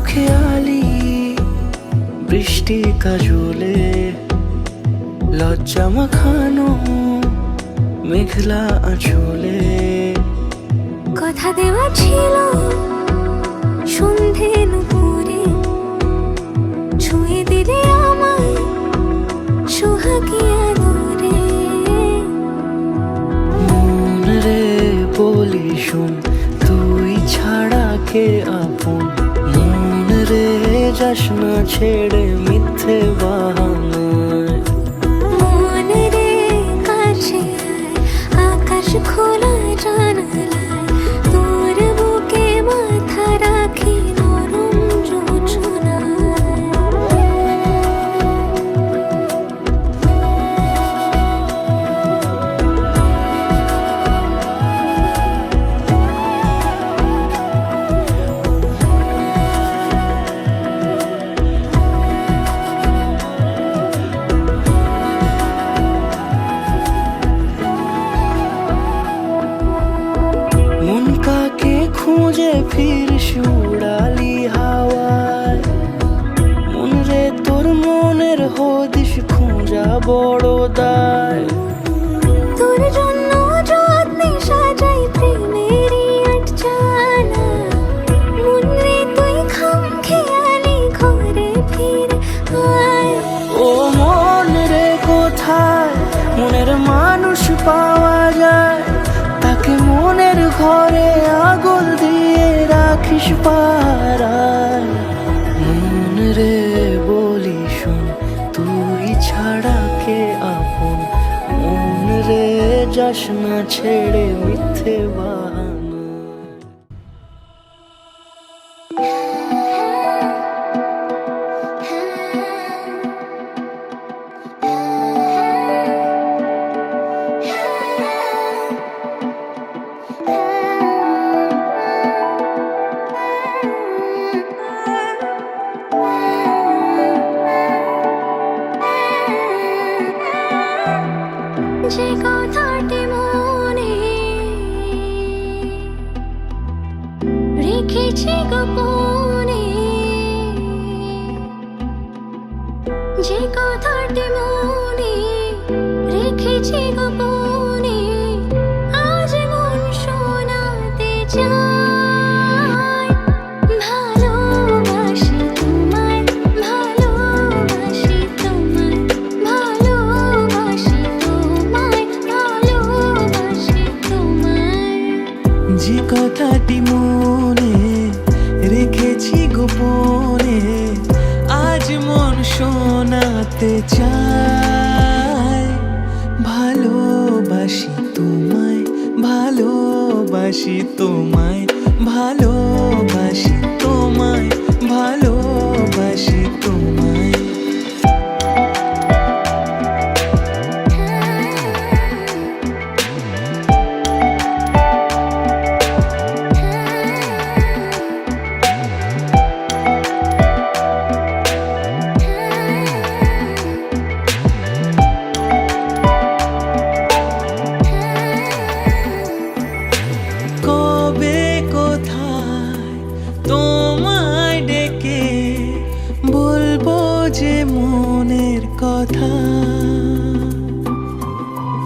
খেয়ালি বৃষ্টি কাজলে লজ্জা মাখানো মেঘলা আঁচলে কথা দেওয়া ছিল সন্ধে নুপুরে ছুঁয়ে দিলে আমায় সোহাগী আদরে। মন রে বলি শোন, তুই ছাড়া কে আপন? মন রে যাস না ছেড়ে মিথ্যে বাহানায়। মন রে কাছে আয়, আকাশ খোলা জানালায় তোর বুকে মাথা রাখি নরম যোজনায়। মন কাকে খুঁজে ফিরিস উড়ালি হাওয়ায়। মন রে তোর মনের হদিস খুঁজা বড় দায়। তোর জন্য যত্নে সাজাই প্রেমেরই আটচালা। মন রে তুই খামখেয়ালি ঘরে ফিরে আয়। ও মন রে কোথায় মনের মানুষ পাওয়া যায়? তাকে মনের ঘরে আগুন দিয়ে রাখিস পাড়ায়। মন রে বলি শোন, তুই ছাড়া কে আপন? মন রে যাস না ছেড়ে মিথ্যে বাহানা। যে কথাটি মনে রেখেছি গোপনে, যে কথাটি মনে রেখেছি গোপনে, আজ মন শোনাতে চাই। ভালোবাসি তোমায়, ভালোবাসি তোমায়, ভালোবাসি তোমায়, ভালোবাসি তোমায়। যে কথাটি মনে রেখেছি গোপনে, আজ মন শোনাতে চায়। ভালোবাসি তোমায়, ভালোবাসি তোমায়, ভালোবাসি তোমায়, ভালোবাসি তোমায়। কবে কোথায় তোমায় ডেকে বলবো যে মনের কথা?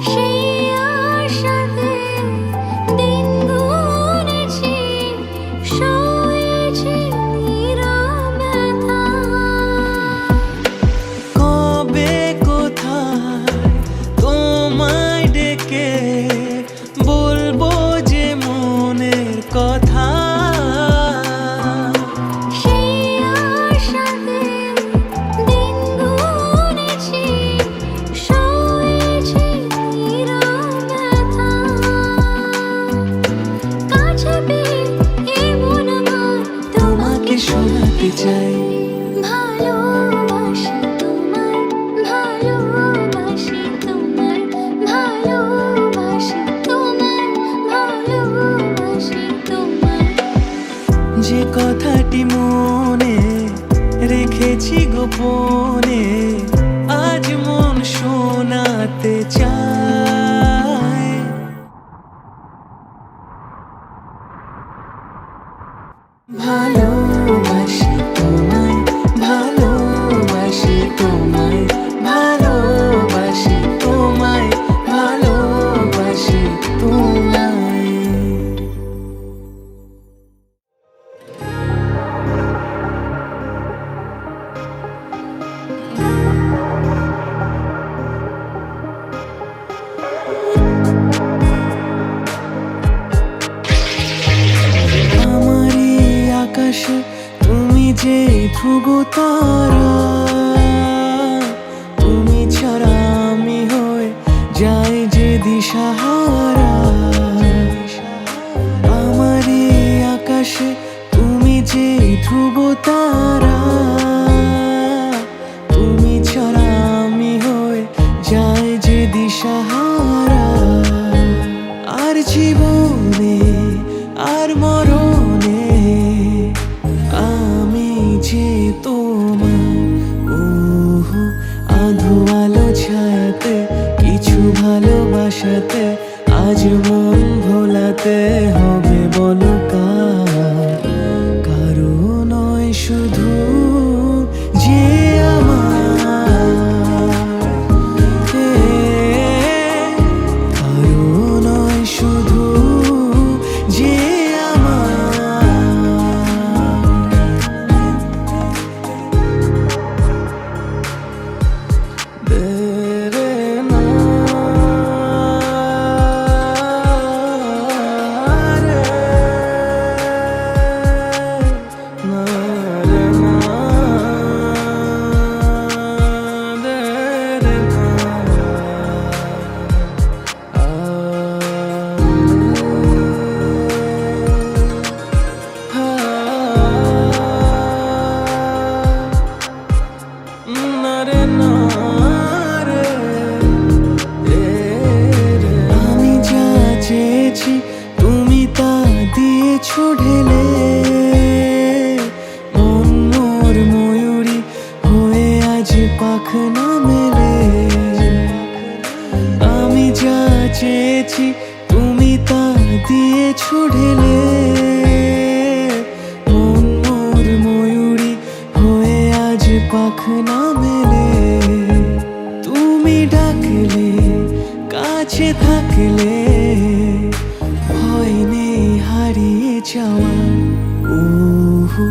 সেই আশাতে দিন গুনেছি, সয়েছি নীরব ব্যথা। কবে কোথায় তোমায় ডেকে বলবো যে মনের কথা? সেই আশাতে দিন গুনেছি, সয়েছি নীরব ব্যথা। কাছে পেয়ে এমন আমার তোমাকে শোনাতে চাই। ভালোবাসি তোমায়, ভালোবাসি তোমায়, ভালোবাসি তোমায়, ভালোবাসি তোমায়। যে কথাটি মনে রেখেছি গোপনে, আজ মন শোনাতে চায়। ভালোবাসি আকাশে তুমি যে ধ্রুব তারা, তুমি ছাড়া আমি হয়ে যাই যে দিশাহারা। আমার এই আকাশে তুমি যে ধ্রুব তারা, তুমি ছাড়া আমি হয়ে যাই যে দিশাহারা। আর জীবনে আর মরণে আমি যে তোমার। ওহো আধো আলো ছায়াতে কিছু ভালোবাসাতে আজ মন ভোলাতে হবে বলো কার? কারো নয় শুধু যে আমার, কারো নয় শুধু যে আমি যা চেয়েছি তুমি তা দিয়েছো ঢেলে। মন মোর ময়ূরী হয়ে আজ পাখনা মেলে। আমি যা চেয়েছি তুমি তা দিয়েছো ঢেলে। মন মোর ময়ূরী হয়ে আজ পাখনা মেলে। তুমি ডাকলে কাছে থাকলে ভয় নেই হারিয়ে যাওয়া। ওহো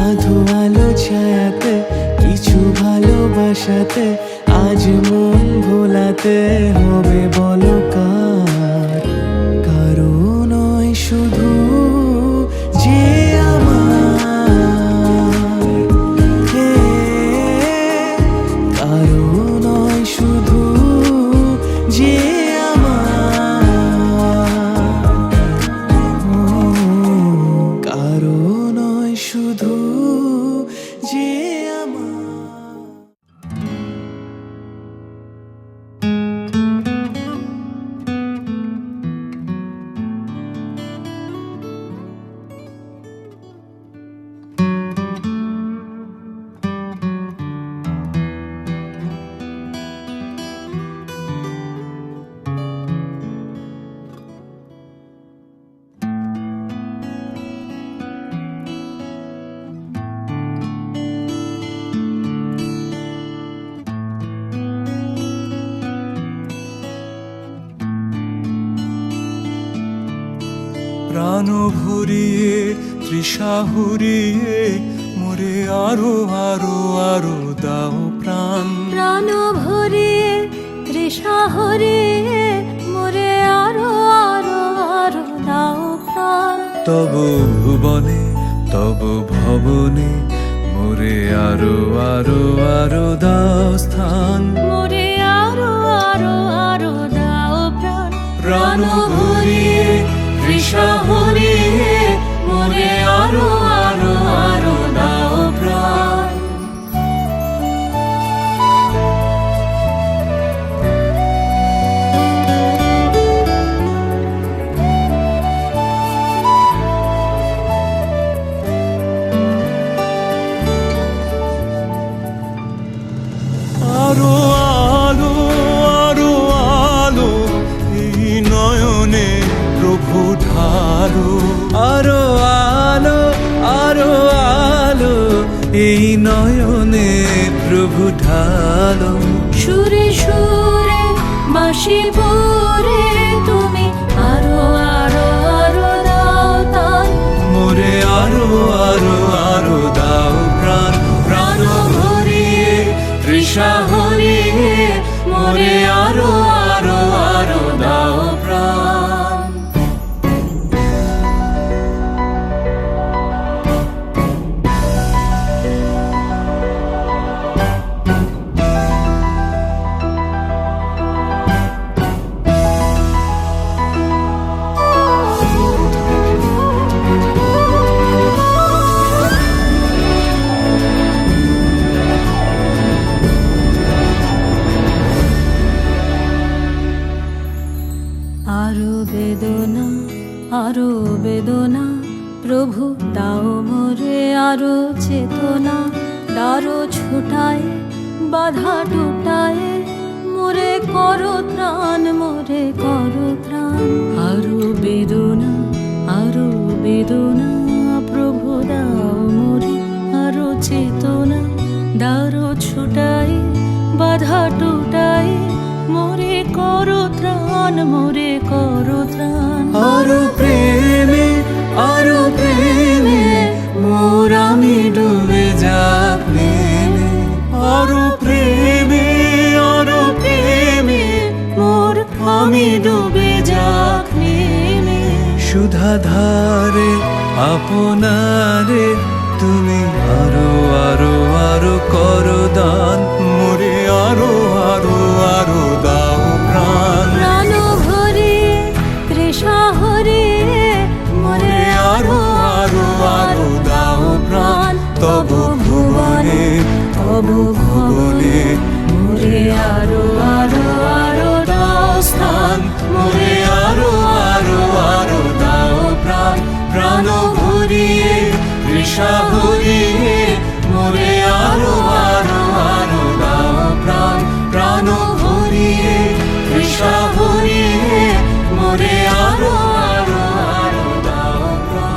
আধো আলো ছায়াতে কিছু ভালোবাসাতে আজ মন ভোলাতে হবে বলো কার? কারো নয় শুধু যে আমার, কারো নয় শুধু যে কারো নয় শুধু যে আমার। প্রাণ ভরিয়ে তৃষা হরিয়ে মোরে আরো আরো আরো দাও প্রাণ। প্রাণ ভরিয়ে তৃষা হরিয়ে মোরে আরো আরো আরো দাও প্রাণ। তব ভুবনে তব ভবনে মোরে আরো আরো আরো দাও স্থান। মোরে আরো আরো আরো দাও প্রাণ। প্রাণ ভরিয়ে তৃষা হরিয়ে মোরে আরো আরো আরো দাও প্রাণ। আরো আলো আরো আলো এই নয়নে প্রভু ঢালো। আরো আলো আরো আলো এই নয়নে প্রভু ঢালো। সুরে সুরে বাঁশি পরে তুমি আরো আরো আরো দাও তান। মোরে আরো আরো আরো দাও প্রাণ। প্রাণ ভরিয়ে তৃষা হরিয়ে মোরে আরো আরো আরো দাও প্রাণ। আরো বেদনা, আরো বেদনা, প্রভু দাও মোরে আরো চেতনা। দারো ছুটায়, বাধা টুটায়, মোরে করো ত্রাণ, মোরে করো ত্রাণ। আরো বেদনা, আরো বেদনা, প্রভু দাও মোরে আরো চেতনা। দারো ছুটায়, বাধা টুটায়, মোরে করো ত্রাণ, মোরে করো ত্রাণ। আরো প্রেমে, আরো প্রেমে, মোর আমি ডুবে যাক নেমে। আরো প্রেমে, আরো প্রেমে, মোর আমি ডুবে যাক নেমে। সুধা ধারে আপনারে তুমি আরো আরো আরো করো দান, মোরে আরো আরো আরো দাও প্রাণ। প্রাণ ভরিয়ে, তৃষা হরিয়ে, মোরে আরো আরো আরো দাও প্রাণ। তব ভুবনে, তব ভুবনে, মোরে আরো আরো আরো দাও স্থান। মোরে আরো আরো আরো দাও প্রাণ। প্রাণ ভরিয়ে, তৃষা ভরিয়ে, মোরে আরো আরো আরো দাও প্রাণ। প্রাণ ভরিয়ে, তৃষা ভরিয়ে, মোরে আরো আরো আরো দাও প্রাণ।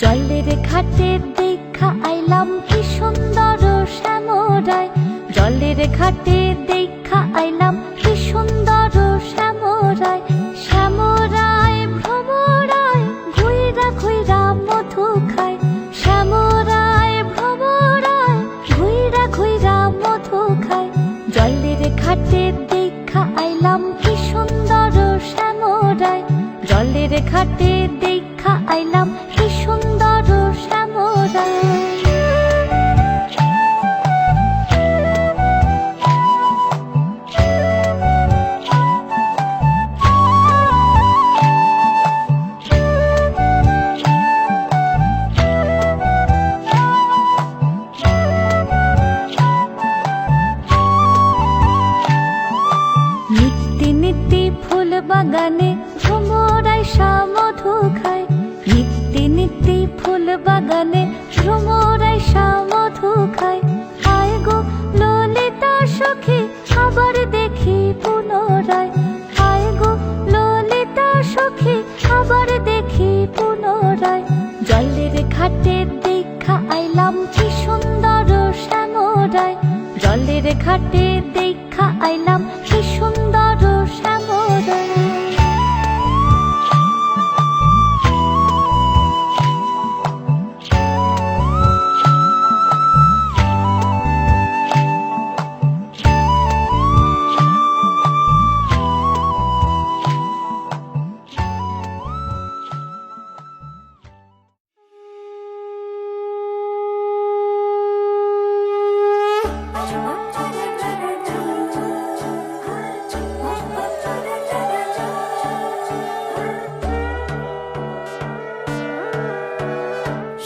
জলের ঘাটে দেখা আইলাম কি সুন্দর শ্যামরায়। জলের ঘাটে দেখা আইলাম কি সুন্দর শ্যামরায়। শ্যামরায় ভ্রমরায় ঘুইরা ঘুইরা মধু খায়। শ্যামরায় ভ্রমরায় ঘুইরা ঘুইরা মধু খায়। জলের ঘাটে দেখা আইলাম কি সুন্দর শ্যামরায়। জলের ঘাটে দেখা আইলাম কি সুন্দর শ্যামরায়। নিত্যি নিত্যি ফুল বাগানে ভ্রমরায় মধু খায়। নিত্যি নিত্যি ফুল বাগানে ভ্রমরায় মধু খায়। আয় গো ললিতা সখী আবার দেখি পুনরায়। আয় গো ললিতা সখী আবার দেখি পুনরায়। জলের ঘাটে দেখা আইলাম কি সুন্দর শ্যামরায়। জলের ঘাটে দেখা আইলাম কি সুন্দর শ্যামরায়।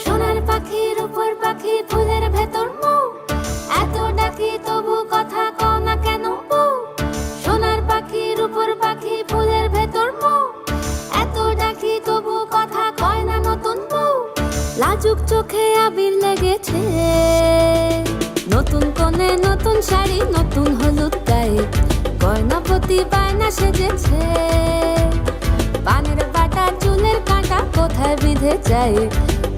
সোনার পাখির উপর পাখি ফুলের ভেতর মৌ, এত ডাকি তবু কথা কও না কেন বউ। সোনার পাখির উপর পাখি ফুলের ভেতর মৌ, এত ডাকি তবু কথা কয় না নতুন বউ। লাজুক চোখে আবির লেগেছে, নতুন কোণে নতুন শাড়ি নতুন হলুদ গায়ে, গয়নাপতি বায়না সেজেছে। পানের বাটা চুলের কাঁটা কোথায় বিঁধে যায়,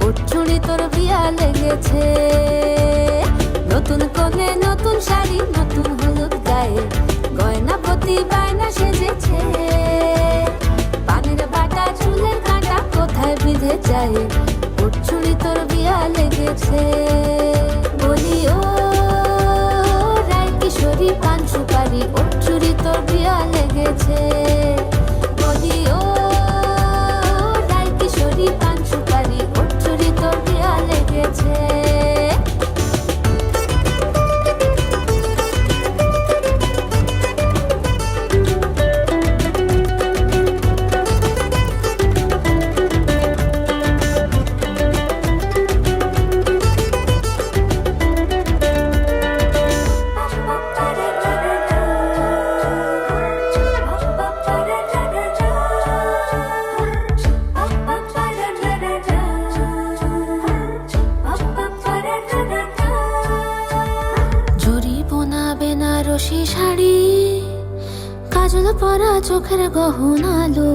উঠছুড়ি তোর বিয়া লেগেছে। নতুন কোণে নতুন শাড়ি নতুন হলুদ গায়ে, গয়নাপতি বায়না সেজেছে। পানের বাটা চুলের কাঁটা গায়ে, ওর চুড়ি তোর বিয়া লেগেছে। বলি ও রায় কিশোরী পান সুপারি, ওর চুড়ি তোর বিয়া লেগেছে। বলি ও রায় কিশোরী পান সুপারি, ওর চুড়ি তোর বিয়া লেগেছে। বেনারসি শাড়ি, কাজল পরা চোখের গহনালো,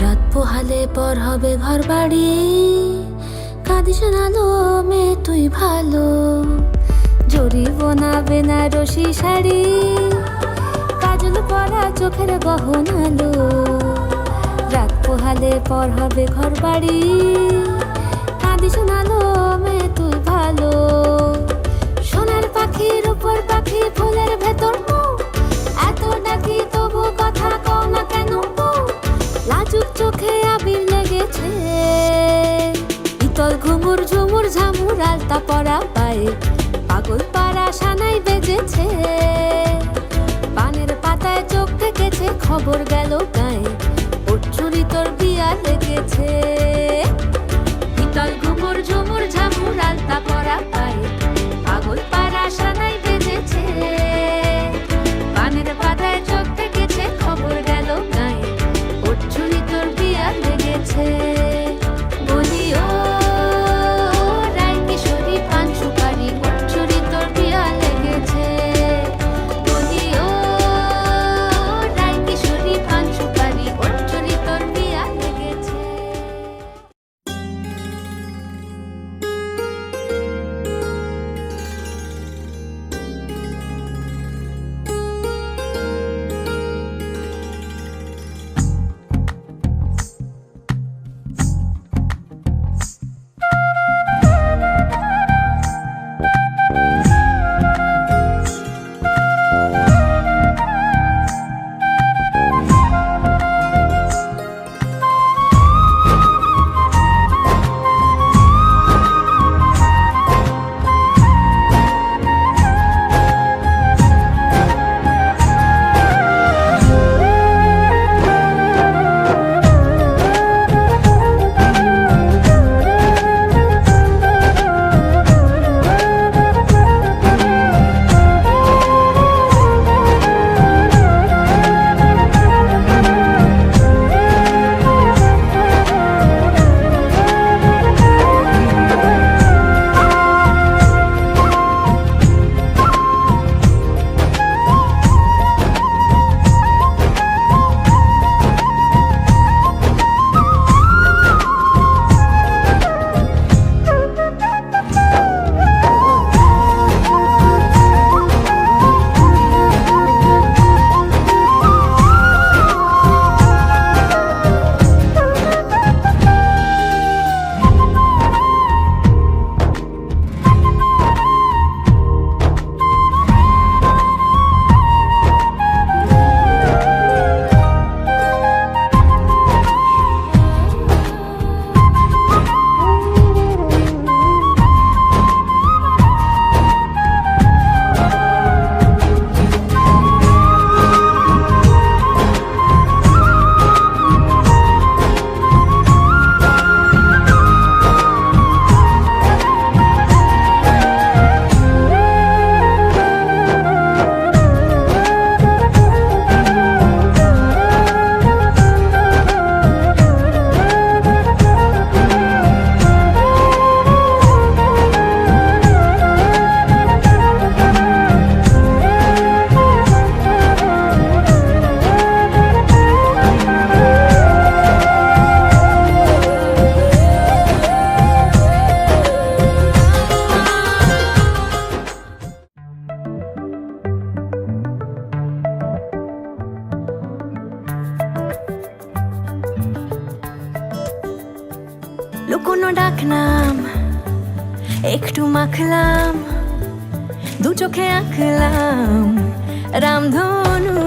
রাত পোহালে পর হবে ঘর বাড়ি, কাঁদিস নালো মেয়ে তুই ভালো। জরি বোনা বেনারসি শাড়ি, কাজল পরা চোখের গহনালো, রাত পোহালে পর হবে ঘর বাড়ি, কাঁদিস নালো মেয়ে তুই ভালো। সোনার পাখির উপর পাখি ফুলের ভেতর মৌ, এত ডাকি তবু কথা কও না কেন বউ? লাজুক চোখে আবির লেগেছে, ইতল ঘুমুর ঝুমুর ঝামুর আলতা পরা পায়ে, পাগল পাড়া সানাই বেজেছে। পানের পাতায় চোখ থেকেছে, খবর গেল গায়ে, ওর চুরি তোর বিয়া লেগেছে। ইতল ঘুমুর ঝুমুর ঝামুর আলতা পরা পায়ে, পাগল পাড়া সানাই বেজেছে। পানের পাতায় চোখ থেকেছে, খবর গেল গায়ে, ওর চুরি তোর বিয়া লেগেছে। বলি ও রায় কিশোরী পান সুপারি, ওর চুরি তোর বিয়া লেগেছে। বলি ও রায় কিশোরী পান সুপারি, ওর চুরি তোর বিয়া লেগেছে। লুকোনো ডাক নাম একটু মাখলাম, দু চোখে আঁকলাম রামধনু।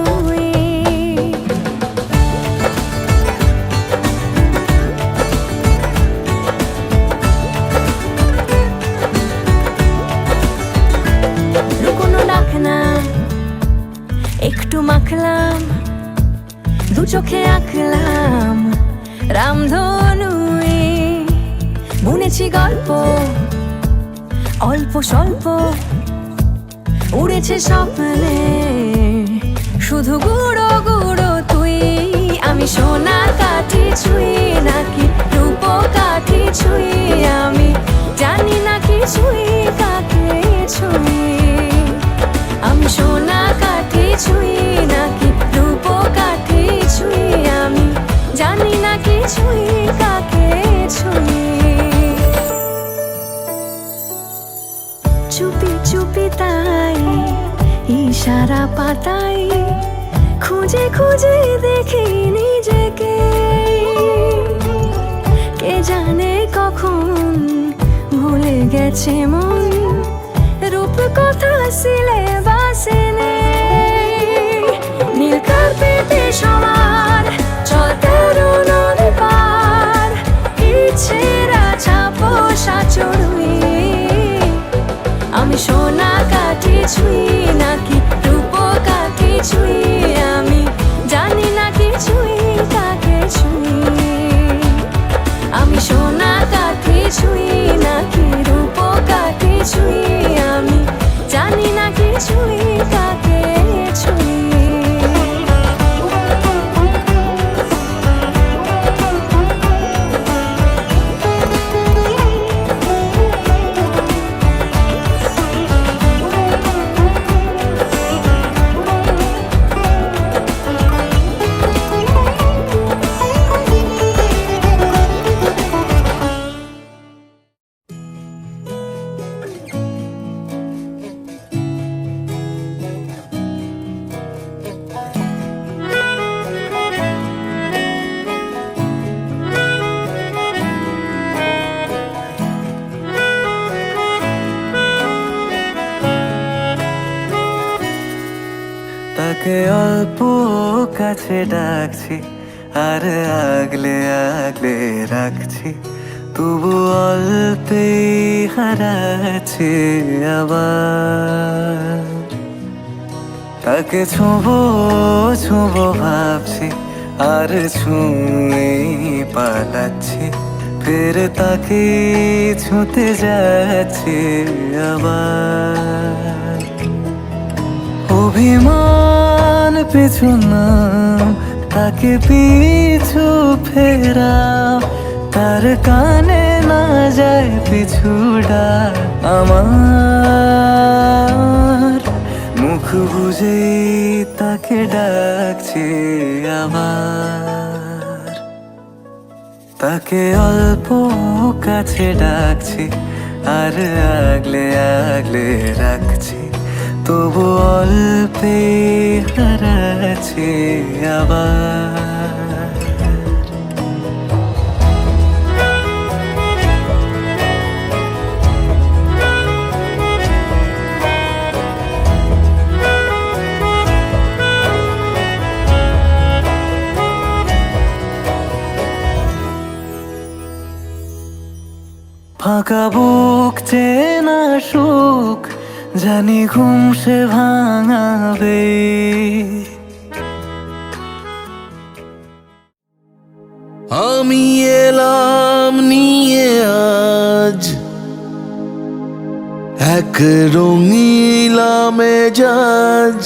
লুকোনো ডাক নাম একটু মাখলাম, দু চোখে আঁকলাম রামধনু। বুনেছি গল্প অল্প স্বল্প, উড়েছে স্বপ্নে শুধু গুঁড়ো গুঁড়ো তুই। আমি সোনার কাঠি ছুঁই নাকি রূপ কাঠি ছুঁই, আমি জানি না কিছুই কাকে ছুঁই। আমি সোনা কাঠি ছুঁই নাকি রূপ কাঠি ছুঁই, আমি জানি না কিছুই কাকে ছুঁই। চুপি চুপি তাই ইশারা পাতাই, খুঁজে খুঁজে দেখি নিজেকে। কে জানে কখন ভুলে গেছে মন, রূপ কথা সিলেবাসে নেই। নীল কার্পেটে সবার চল 13 নদী পার, ইচ্ছেরা ছাপোষা চড়ুই। আমি সোনা কাঠি ছুঁই নাকি রূপ কাঠি ছুঁই, আমি জানি না কিছুই কাকে ছুঁই। আমি সোনা কাঠি ছুঁই নাকি রূপ কাঠি ছুঁই, আমি জানি না কিছুই কাকে ছুঁই। তাকে অল্প কাছে ডাকছি আর আগলে আগলে রাখছি, তবু অল্পে হারাচ্ছে আবার। তাকে ছোঁবো ছোঁবো ভাবছি আর ছুঁয়ে পালাচ্ছি, ফের তাকে ছুঁতে যাচ্ছে আবার। অভিমান পিছু নাম, তাকে পিছু ফেরাও, তার কানে না যায় পিছু ডাক আমার। মুখ বুঝে তাকে ডাকছে আবার। তাকে অল্প কাছে ডাকছি আর আগলে আগলে রাখছি, তবু অল্পে হারাচ্ছে আবার। ফাঁকা বুক চেনা সুখ জানি ঘুম সে ভাঙাবে, আমি এলাম নিয়ে আজ এক রঙিলা মেজাজ।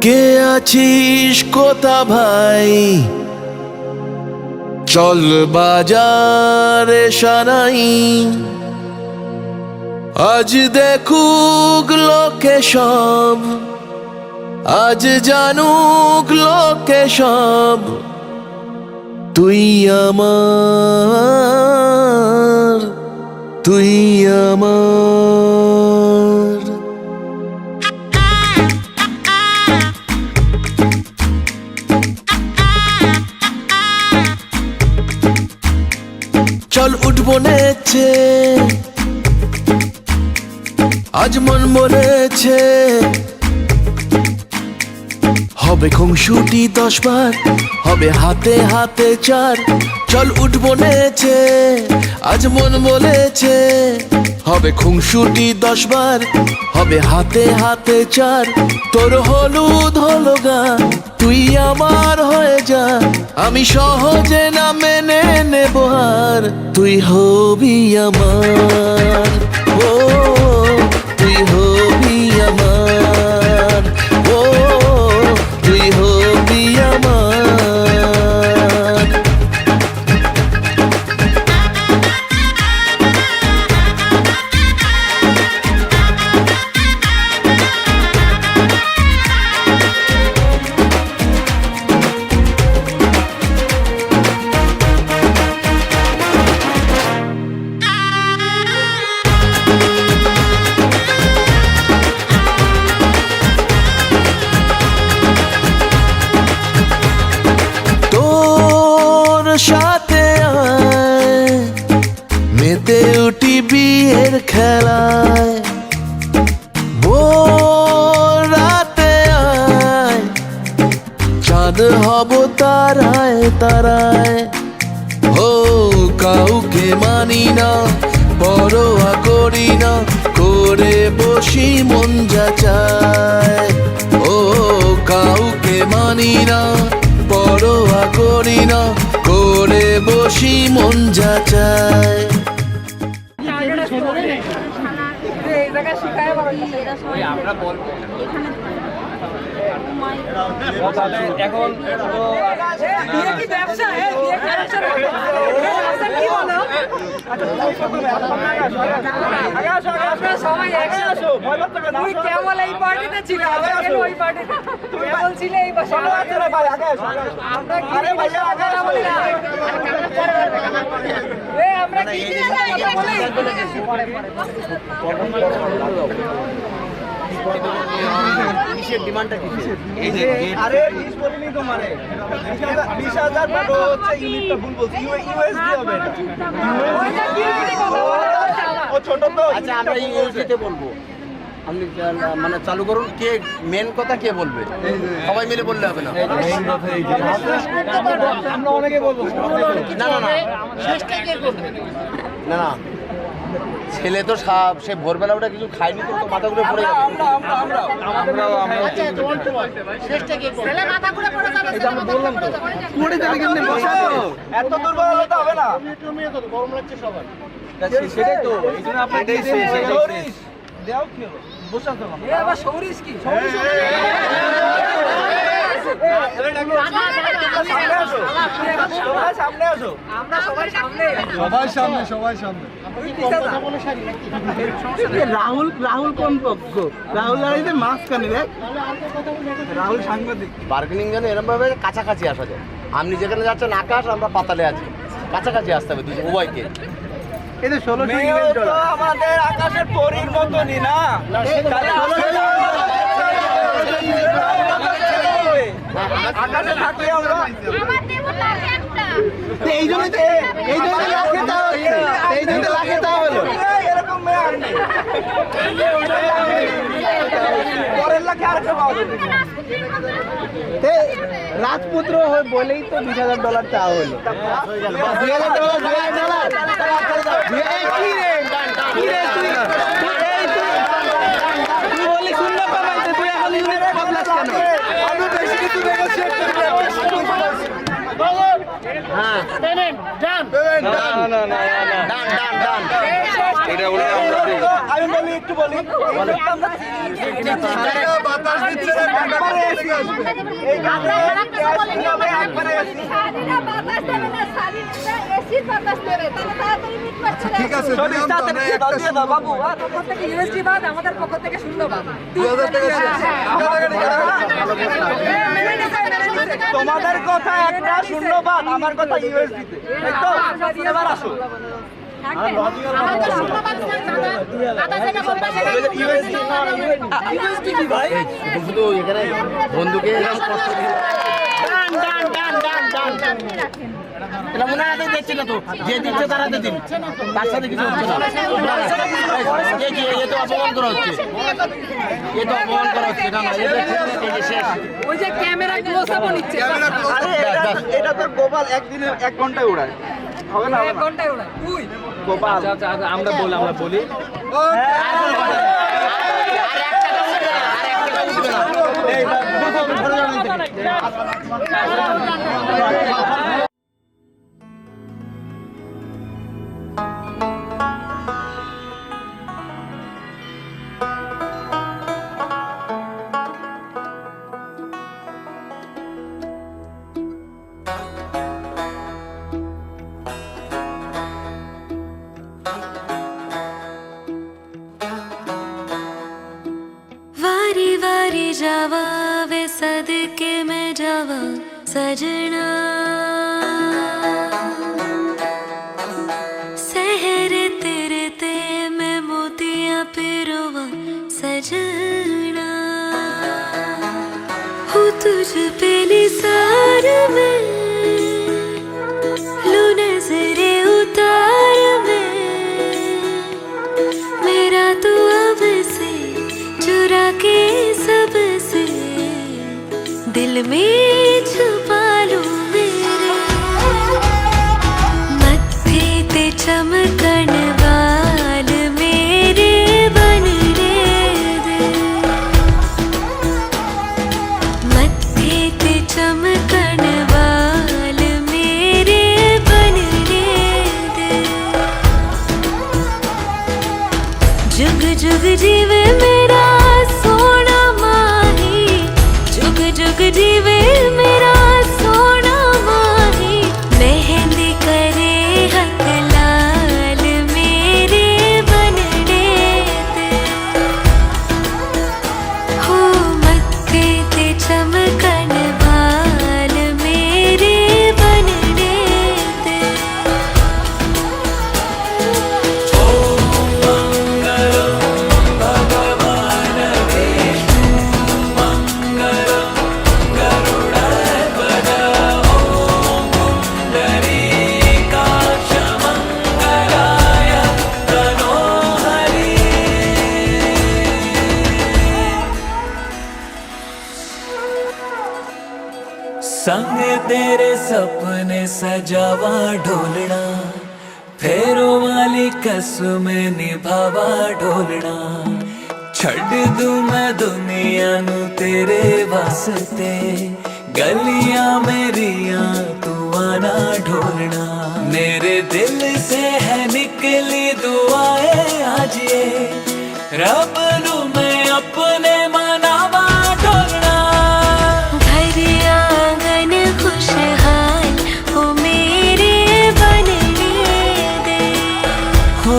কে আছিস কোথা ভাই, চল বাজারে সারাই। আজ দেখুক লোকে সব, আজ জানুক লোকে সব, তুই আমার তুই আমার। উঠবো নেচে, আজ মন বলেছে হবে খুংসুটি 10 বার, হবে হাতে হাতে 4। চল উঠবো নেচে, আজ মন বলেছে হবে খুংসুটি 10 বার, হবে হাতে হাতে 4। তোর হলুদ হলো গান, তুই আমার হয়ে যা, আমি সহজে না মেনে নেব আর। তুই হবি আমার, ও তুই হবি আমার, ও তুই হবি আমার। তোর সাথে আয়, মেতে উঠি বিয়ের খেলায়, ভোর রাতে আয়, চাঁদ হব তারায় তারায়। ও কাউকে মানি না, পরোয়া করি না, করে বসি মন যা চায়। ও কাউকে মানি না, পরোয়া করি না, করে বসি মন যা চায়। এখন সবাই কেবল এই পার্টিতে ছিল, ওই পার্টিতে তুমি বলছিলে এই পাশে আমরা কি কিসের ডিমান্ডটা কিসের? এই যে আরে 20 বলিনি তো মানে 20,000 বাট হচ্ছে ইউনিটটা ভুল বলছি, ইউএসডি হবে এটা। ও ছোট তো। আচ্ছা আমরা ইউএসডিতে বলবো, আপনি মানে চালু করুন। কে মেন কথা কে বলবে? সবাই মিলে বললে হবে না। আমরা অনেকে বলবো না না না না না, ছেলে তো সে ভোরবেলা ওটা কিছু খায়নি তো, মাথা ঘুরে পড়ে যাবে। এত দুর্বল হলে তো হবে না। সেটাই তো, এই জন্য আপনার দেও কি হলো? বসে আছো না। আবার সৌরিশ কি সামনে আসো। আমরা সবাই সামনে রাহুল কোন পক্ষ? রাহুল দাঁড়িয়ে মাঝখানে দেখ, রাহুল সাংবাদিক। বার্গেনিং যেন এরকম ভাবে কাছাকাছি আসা যায়। আপনি যেখানে যাচ্ছেন আকাশ, আমরা পাতালে আছি, কাছাকাছি আসতে হবে দুজন উভয়কে। এই তো 1600 আমাদের আকাশের পরীর মতনই না, আকাশে থাকি আমরা। এই জন্য লাখে চাওয়া হচ্ছে, এই জন্য লাখে চাওয়া হলো। এরকম মেয়ে আর নেই, পরের লাখে আরেকটা পাওয়া যাবে। রাজপুত্র হয়ে বলেই তো $20,000 চাওয়া হলো। তুই বলি শূন্য কমাইছে, তুই এখন ইউনিট বদলাস কেন? আমি বেশি কিছু হ্যাঁ আমি বলি একটু বলি, ঠিক আছে বাবু, পক্ষ থেকে ইউএসডি বাদ, আমাদের পক্ষ থেকে শূন্যবাদ। তোমাদের কথা একটা শূন্যবাদ, আমার কথা ইউএসডিতে। তো এবার আসো, শুধু এখানে বন্ধুকে এরকম কষ্ট দিয়ে আপনি রাখেন এটা মনে হাতে দেখছি না তো, যে দিচ্ছে তার হাতে দিন, তার সাথে কিছু হচ্ছে না। এ তো অপমান করা হচ্ছে, এ তো অপমান করা হচ্ছে। না না, এই যে শেষ। ওই যে ক্যামেরা ক্লোজ আপ নিচ্ছে আরে এটা তো গোপাল একদিনে 1 ঘন্টায় উড়ায়, হবে না? 1 ঘন্টায় ওরা তুই গোপাল আমরা বলি वारी वारी जावा वे सदके में जावा सजना सहरे तेरे ते मैं मोतियां पिरोवा सजना हूँ तुझ पे निसार में लू नजरे उतार में मेरा तू अब से चुरा के सबसे दिल में छुपा लूं मेरे मत्थे ते चमकन वाल मेरे बनने दे मत्थे ते चमकन वाल मेरे बनने दे जुग जुग जीवे मेरा सोना माही जुग जुग जीवे मेरा सोना माही मेहंदी करे हक लाल मेरे बनने दे हो मत्थे ते चमकन वाल मेरे बनने दे संग तेरे सपने सजावा ढोलना फेरों वाली कसमें निभावा ढोलना छड़ दूं मैं दुनिया नू तेरे वास्ते गलियां मेरियां तू आना ढोलना मेरे दिल से है निकली दुआएं आज ये रब नू मैं अपने मनावा ढोलना घर आंगन खुशहाल हो मेरे बनने दे हो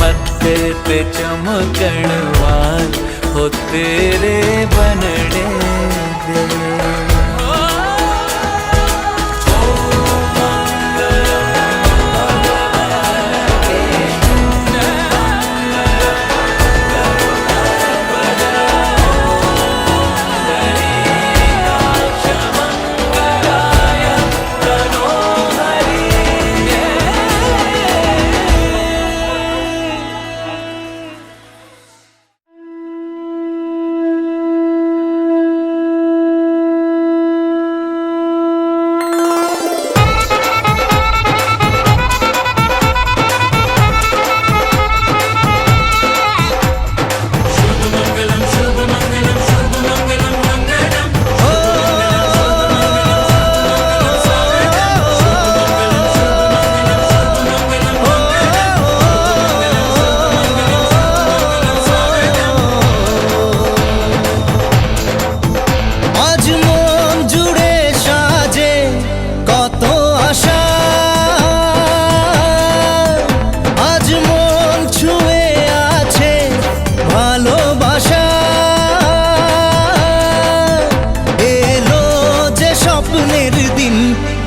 मत्थे पे चमकण वाल हो तेरे बनने दे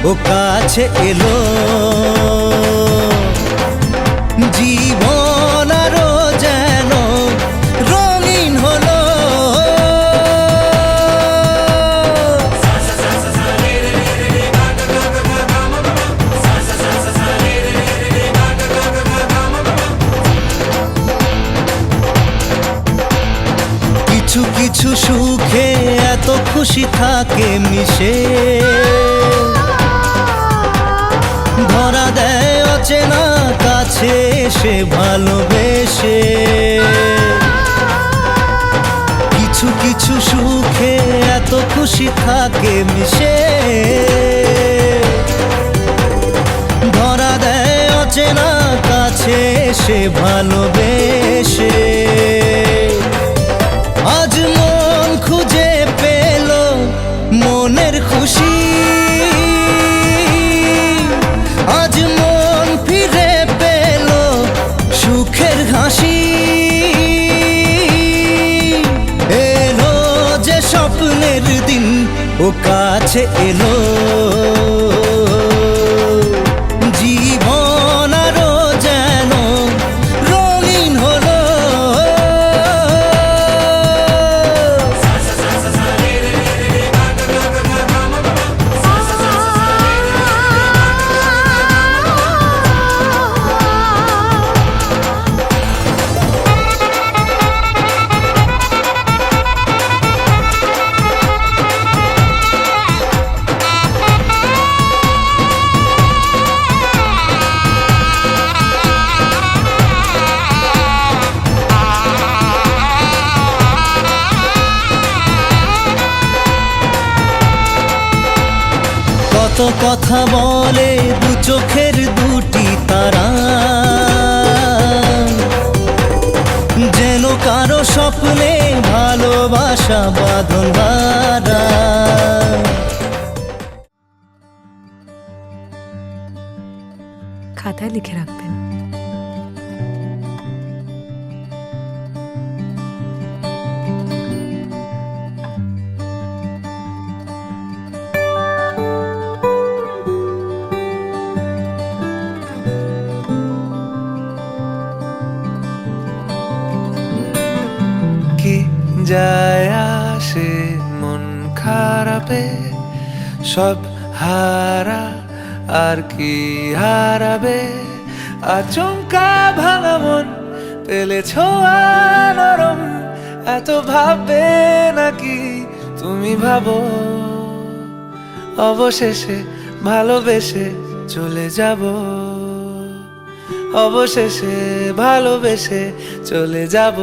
ও কাছে এলো জীবন আরো যেন রঙিন হলো সুখে এত খুশি থাকে মিশে, ধরা দেয় অচেনা কাছে এসে ভালোবেসে। কিছু কিছু সুখে এত খুশি থাকে মিশে, ধরা দেয় অচেনা কাছে এসে ভালোবেসে। আজ মন খুঁজে পেল মনের খুশি, আজ মন ফিরে পেল সুখের হাসি। এলো যে স্বপ্নের দিন ও কাছে এলো, জীবন আরো যেন রঙিন হলো। কত কথা বলে দু চোখের দুটি তারা, যেন কারো স্বপ্নে ভালোবাসা বাঁধন হারা। খাতায় লিখে রাখবেন। কি যায় আসে মন খারাপে, সব হারা আর কি হারাবে। আচমকা ভাঙা মন পেলে ছোঁয়া নরম, এত ভাববে নাকি তুমি ভাবো। অবশেষে ভালোবেসে চলে যাব, অবশেষে ভালোবেসে চলে যাব।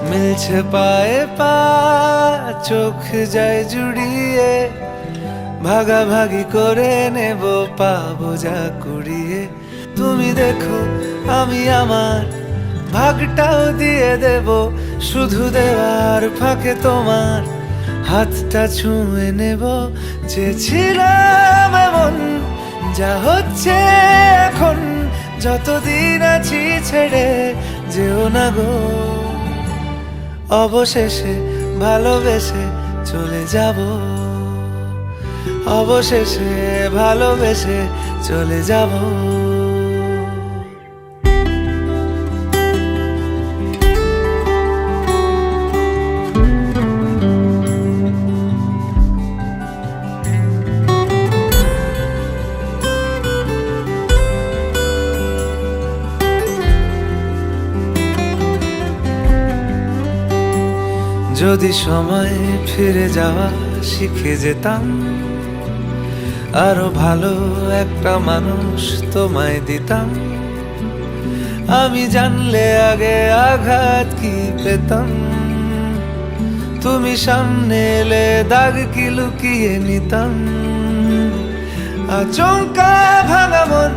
মিলছে পায়ে পা, চোখ যায় জুড়িয়ে, ভাগাভাগি করে নেব পাবো যা কুড়িয়ে। তুমি দেখো আমি আমার ভাগটাও দিয়ে দেব, শুধু দেওয়ার ফাঁকে তোমার হাতটা ছুঁয়ে নেব। যে ছিলাম এমন যা হচ্ছে এখন, যতদিন আছি ছেড়ে যেও না গো। অবশেষে ভালোবেসে চলে যাব, অবশেষে ভালোবেসে চলে যাব। যদি সময় ফিরে যাওয়া শিখে যেতাম, আরো ভালো একটা মানুষ তোমায় দিতাম। আমি জানলে আগে আঘাত কি পেতাম, তুমি সামনে এলে দাগ কি লুকিয়ে নিতাম। আচমকা ভাঙা মন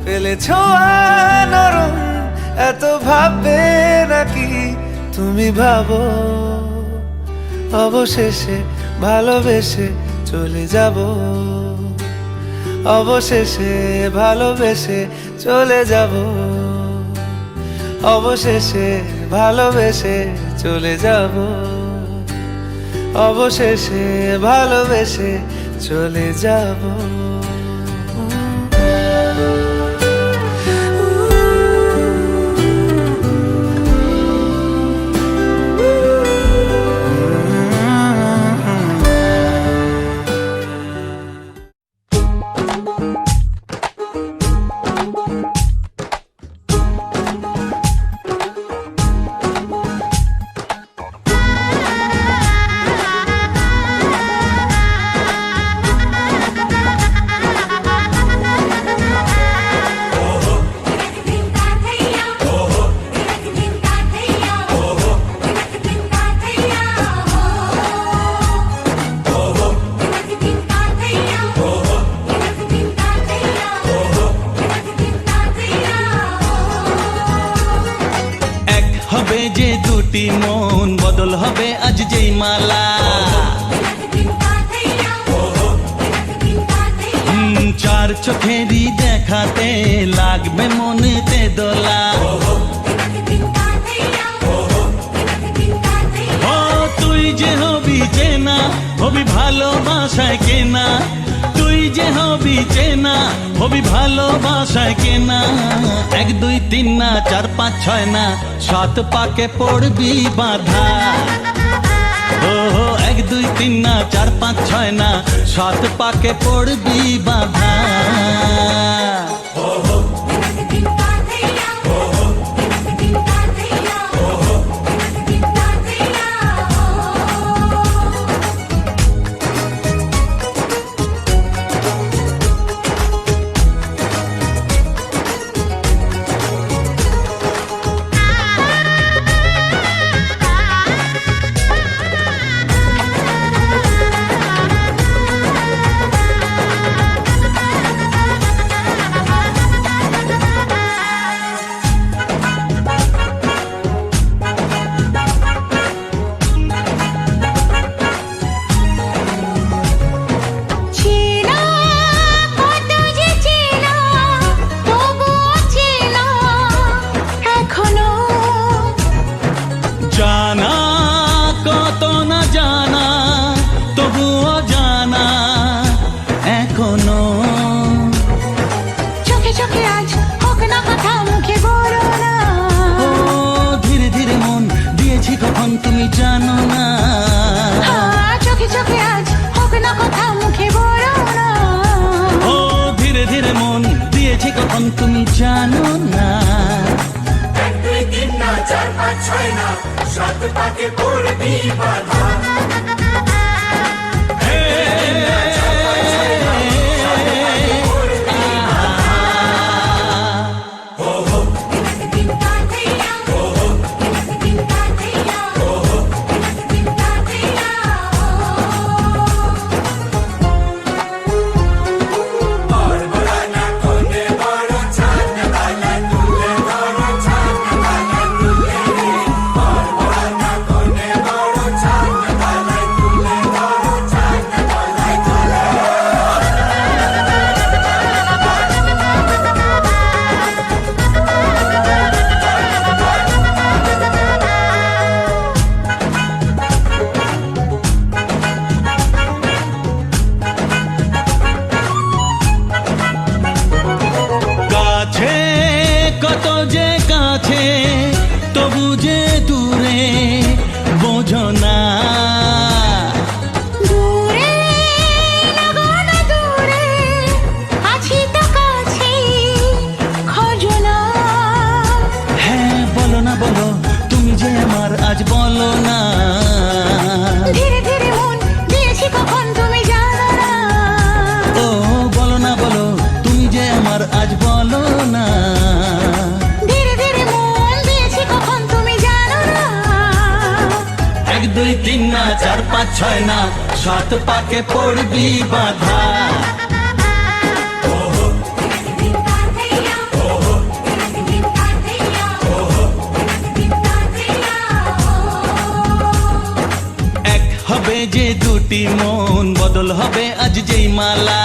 পেলে ছোঁয়া নরম, এত ভাববে নাকি তুমি ভাবো। অবশেষে ভালোবেসে চলে যাব, অবশেষে ভালোবেসে চলে যাব, অবশেষে ভালোবেসে চলে যাব, অবশেষে ভালোবেসে চলে যাব। যে দুটি মন বদল হবে আজ যেই মালা চার চোখেরই দেখাতে লাগবে মনেতে দোলা ও তুই যে হবি চেনা হবি ভালোবাসায় কেনা তুই যে হবি চেনা হবি ভালোবাসায় কেনা 1 2 3 না 4 5 6 না 7 পাকে পড়বি বাধা ও 1 2 3 না 4 5 6 না 7 পাকে পড়বি বাধা জানা কত না জানা তবুও জানা এখনো চোখে চোখে আজ হোক না কথা মুখে বলো না ও ধীরে ধীরে মন দিয়েছি কখন তুমি জানো না চোখে চোখে আজ হোক না কথা মুখে বলো না ও ধীরে ধীরে মন দিয়েছি কখন তুমি জানো না 1 2 3 না 4 5 6 না 7 পাকে পড়বি বাধা কত যে কাছে তবু যে দূরে বোঝো না দূরে লাগানো দূরে আছি তো কাছে খোঁজো না হ্যাঁ বলো না বলো তুমি যে আমার আজ বলো না ধীরে ধীরে মন দিয়েছি কখন তুমি জানো না ও বলো না বলো তুমি যে আমার আজ বলো না ধীরে ধীরে মন দিয়েছি কখন তুমি জানো না 1 2 3 না 4 5 6 না 7 পাকে পড়বি বাধা এক হবে যে দুটি মন বদল হবে আজ যেই মালা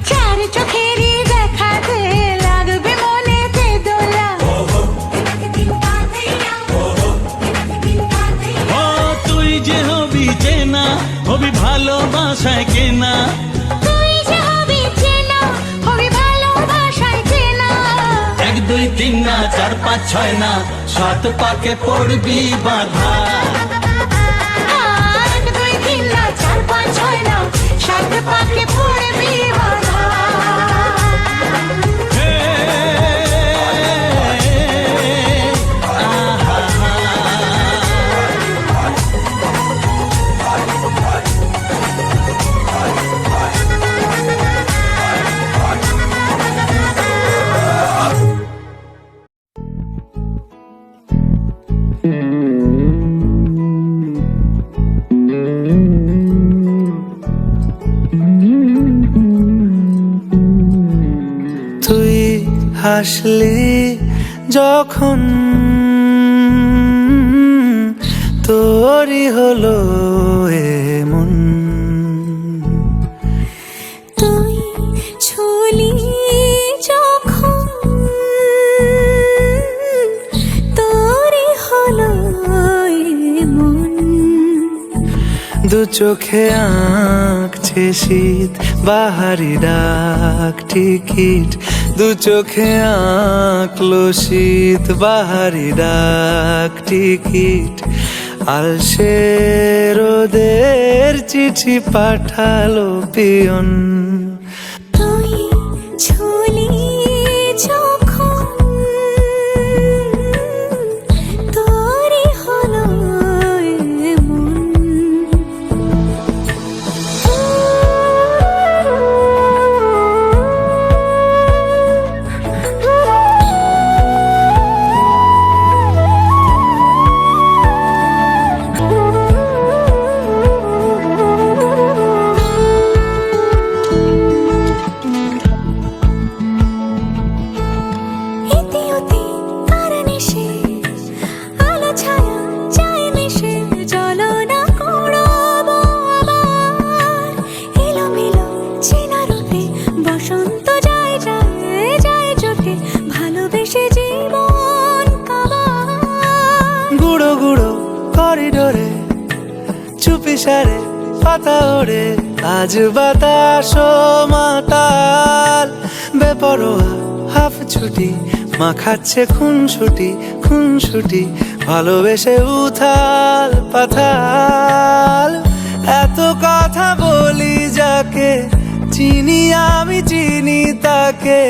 চার চোখেরই দেখাতে লাগবে মনেতে দোলা ও তুই যে হবি চেনা হবি ভালোবাসায় কেনা তুই যে হবি চেনা হবি ভালোবাসায় চেনা 1 2 3 না 4 5 6 না 7 পাকে পড়বি বাধা 1 2 3 না 4 5 6 না 7 পাকে পড়বি বাধা হাসলি যখন তোরই হলো এমন, তুই ছুলি যখন তোরই হলো এমন। দু চোখে আঁকছে শীত বাহারি ডাক টিকিট, দু চোখে আঁকলো শীত বাহারি ডাক টিকিট। আলসে রোদের চিঠি পাঠালো পিয়ন, তুই ছুলি যখন তোরই হলো এমন। গুঁড়ো গুঁড়ো করিডোরে চুপি সারে পাতা ওড়ে, আজ বাতাস মাতাল বেপরোয়া হাফ ছুটি, মাখাচ্ছে খুনসুটি খুনসুটি, ভালোবেসে উথাল পাথাল। এত কথা বলি যাকে চিনি আমি চিনি তাকে,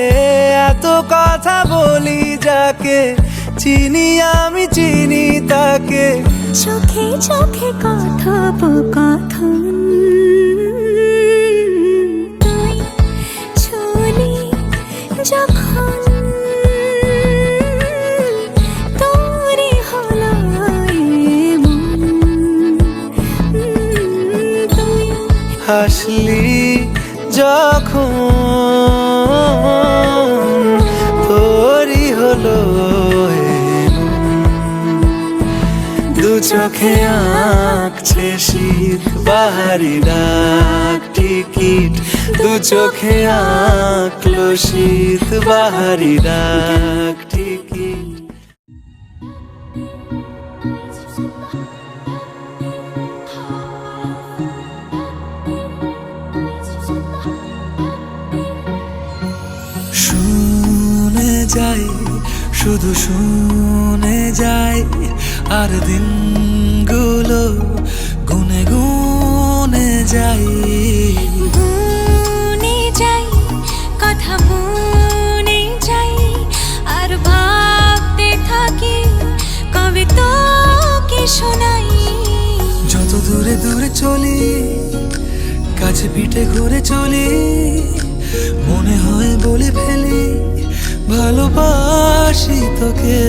এত কথা বলি যাকে চিনি আমি চিনি তাকে। চোখে চোখে কথোপকথন, তুই ছুলি যখন তোরই হলো এমন। তুই হাসলি যখন তোরই হলো দু চোখে আঁকছে শীত বাহারি ডাক টিকিট, দু চোখে আঁকলো শীত বাহারি ডাক টিকিট। শুনে যাই শুধু শুনে যাই, আর দিনগুলো গুনে গুনে যাই। গুনে যাই কথা মনে যাই, আর ভাবতে থাকি কবে তোকে শোনাই। যত দূরে দূরে চলি কাছে পিঠে ঘুরে চলি, মনে হয় বলে ফেলি ভালোবাসি তোকে।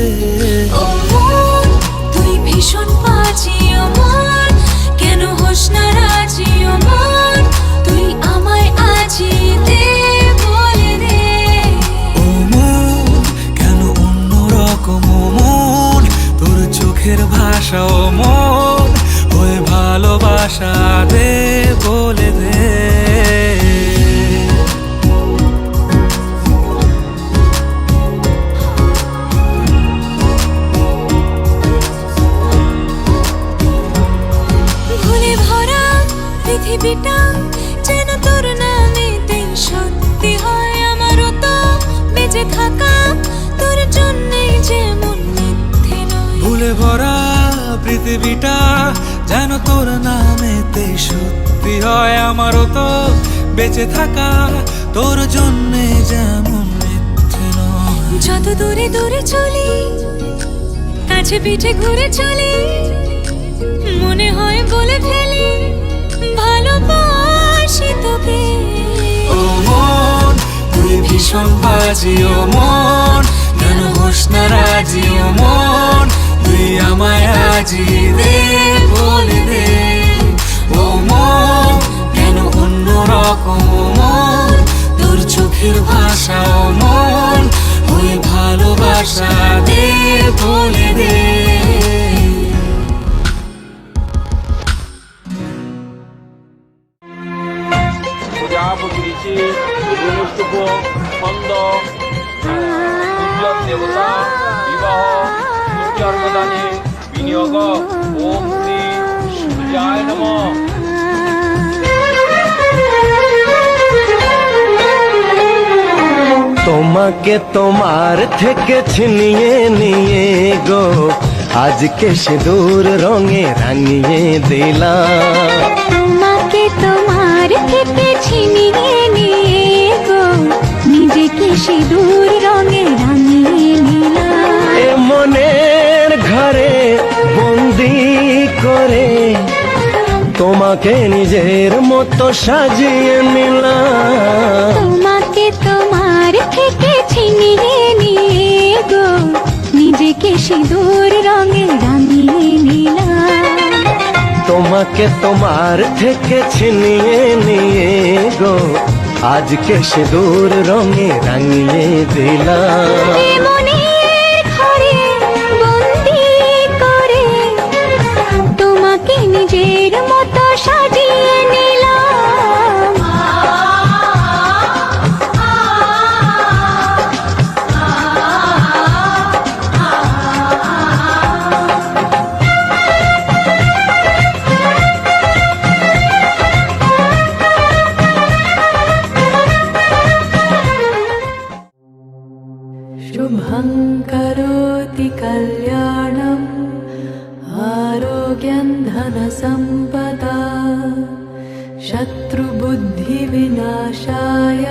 ও মন তুই ভীষণ বাজি, ও মন কেন হোস না রাজি, ও মন তুই আমায় আজি দে বলে দে। ও মন কেন অন্য রকম, ও মন তোর চোখের ভাষা, ও মন হয়ে ভালোবাসা দে বলে দে। পৃথিবীটা যেন তোর নামেতেই সত্যি হয়, আমারও তো বেঁচে থাকা তোর জন্যই যেমন মিথ্যে নয়। ভুলে ভরা পৃথিবীটা যেন তোর নামেতে সত্যি হয়, আমারও তো বেঁচে থাকা তোর জন্যে যেমন মিথ্যে নয়। যত দূরে দূরে চলি কাছে পিঠে ঘুরে চলি, মনে হয় বলে ফেলি ভালোবাসি তোকে। ও মন তুই ভীষণ বাজি, ও মন কেন হোস না রাজি, ও মন তুই আমায় আজি দে বলে দে। ও মন কেন অন্য রকম, ও মন তোর চোখের ভাষা, ও মন হয়ে ভালোবাসা দে বলে দে। প্রজাপতি ঋষি অনুষ্ঠুপ ছন্দ সূর্য দেবতা বিবাহ সূর্যার্ঘদানে বিনিয়োগ। ওম শ্রী সূর্যায় নমঃ। তোমাকে তোমার থেকে ছিনিয়ে নিয়ে গো আজকে সিঁদুর রঙে রাঙিয়ে দিলাম। তোমাকে তোমার থেকে ছিনিয়ে নিয়ে গো নিজেকে সিঁদুর রঙে রাঙিয়ে নিলাম। এ মনের ঘরে বন্দি করে তোমাকে নিজের মতো সাজিয়ে নিলাম। তোমাকে তোমার থেকে ছিনিয়ে নিয়ে গো নিজেকে সিঁদুর রঙে রাঙিয়ে নিলাম। তোমাকে তোমার থেকে ছিনিয়ে নিয়ে গো আজকে সিঁদুর রঙে রাঙিয়ে দিলাম। এ মনের ঘরে বন্দি করে তোমাকে নিজের মতো সাজিয়ে নিলাম। शुभं करोति कल्याणम् आरोग्यं धनसम्पदा शत्रुबुद्धिविनाशाय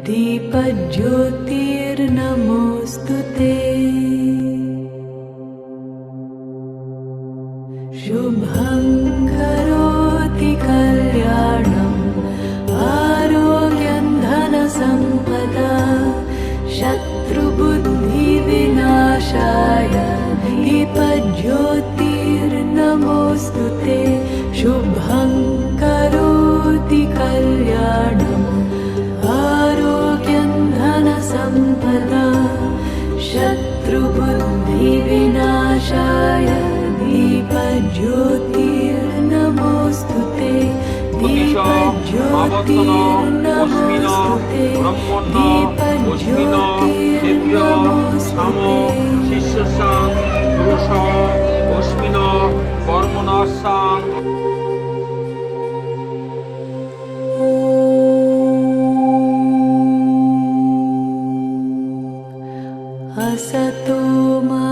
दीपज्योतिर्नमोऽस्तु ते। शुभं करोति कल्याणम् आरोग्यं धनसम्पदा शत्रुबुद्धिविनाशाय दीपज्योतिर्नमोऽस्तु ते। शुभं करोति कल्याणम् आरोग्यं धनसम्पदा शत्रुबुद्धिविनाशाय दीपज्योतिर्नमोऽस्तु ते। दीपज्योतिर्नमोऽस्तु ते। दीपज्योतिर्नमोऽस्तु ते। শিষ্যসাং পুরুষ অস্মিন কর্মণাসাং। असतो मा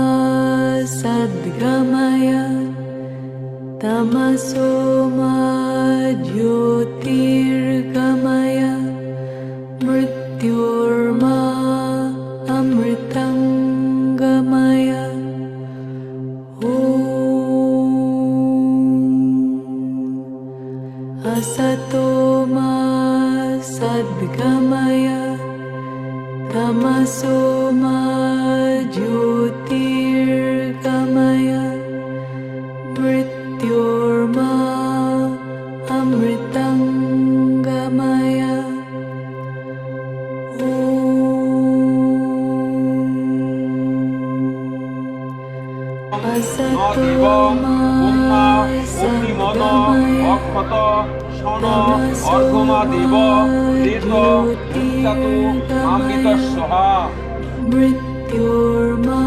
सद्गमय तमसो मा ज्योतिर्गमय मृत्योर्मा अमृतं गमय। असतो मा सद्गमय तमसो मा ज्योतिर्गमय मृत्योर्मा अमृतं गमय। असतो मा सद्गमय অক্ষত শন অর্ঘমা দেব তীর্থ উচ্চাতু অমৃত সহা। मृत्योर्मा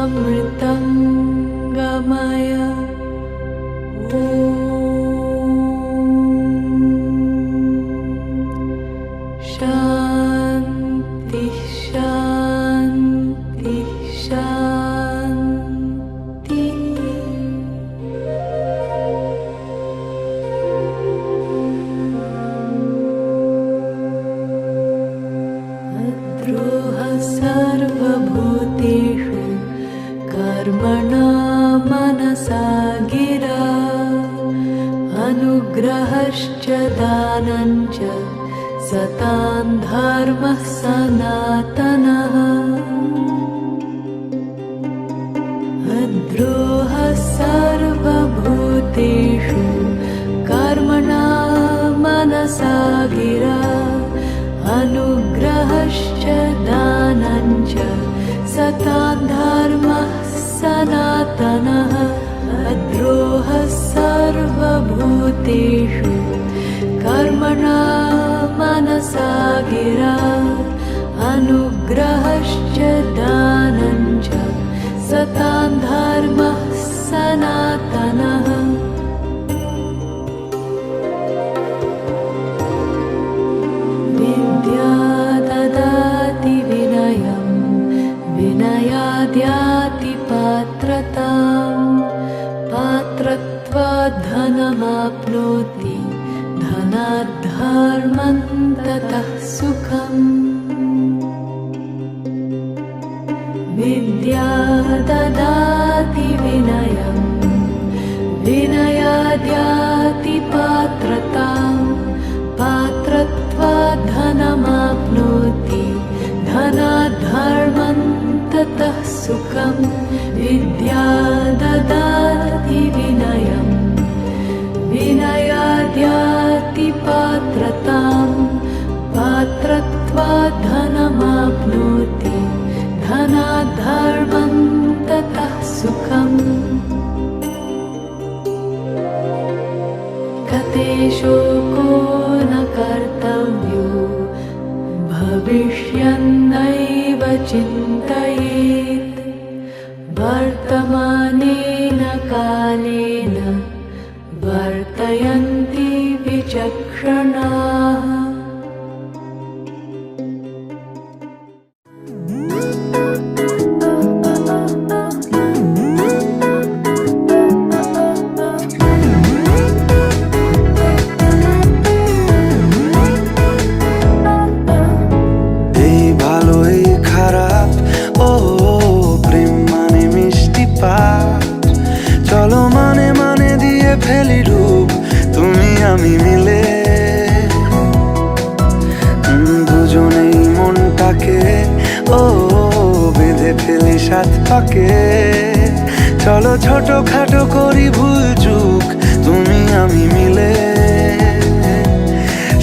अमृतं गमय। शान्ति शान्ति शान्ति। द्रोह सर्वभूतेषु कर्मणा मनसा गिरा अनुग्रहश्च दानञ्च सतां धर्मः सनातनः। द्रोह सर्वभूतेषु कर्मणा मनसा गिरा अनुग्रहश्च दानञ्च सतां धर्मः सनातनः अद्रोहः सर्वभूतेषु कर्मणा मनसा गिरा अनुग्रहश्च दानं च सतां धर्मः सनातनः विद्या ददाति विनयं विनयाद्याति पात्रतां पात्रत्वात् धनमाप्नोति धनात् धर्मं ततः सुखम् विद्या ददाति विनयं विनयाद्याति पात्रतां पात्रत्वात् धनमाप्नोति धनात् धर्मं ततः सुखम् विद्या ददाति विनयं विनयाद्याति पात्रतां पात्रत्वात् धनमाप्नोति धनात् धर्मं ततः सुखम् गते शोको न कर्तव्यो भविष्यन्नैव चिन्तयेत् वर्तमानेन कालेन वर्तयन्ति विचक्षणाः চলো ছোট খাটো করি ভুল চুক তুমি আমি মিলে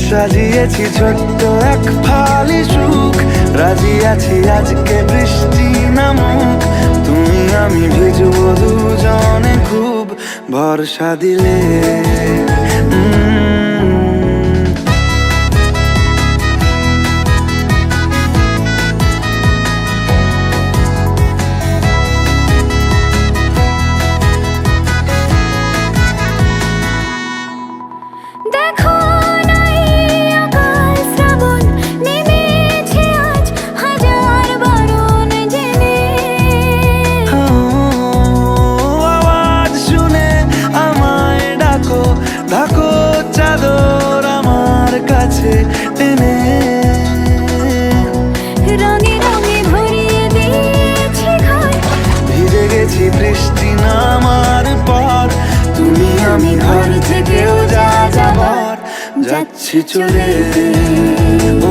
সাজিয়েছি ছোট্ট এক ফালি সুখ রাজি আছি আজকে বৃষ্টি নামুক তুমি আমি ভিজবো দুজনে খুব ভরসা দিলে বৃষ্টি নামার পর তুমি আমি ঘর থেকেও যা যাবার যাচ্ছি চলে ও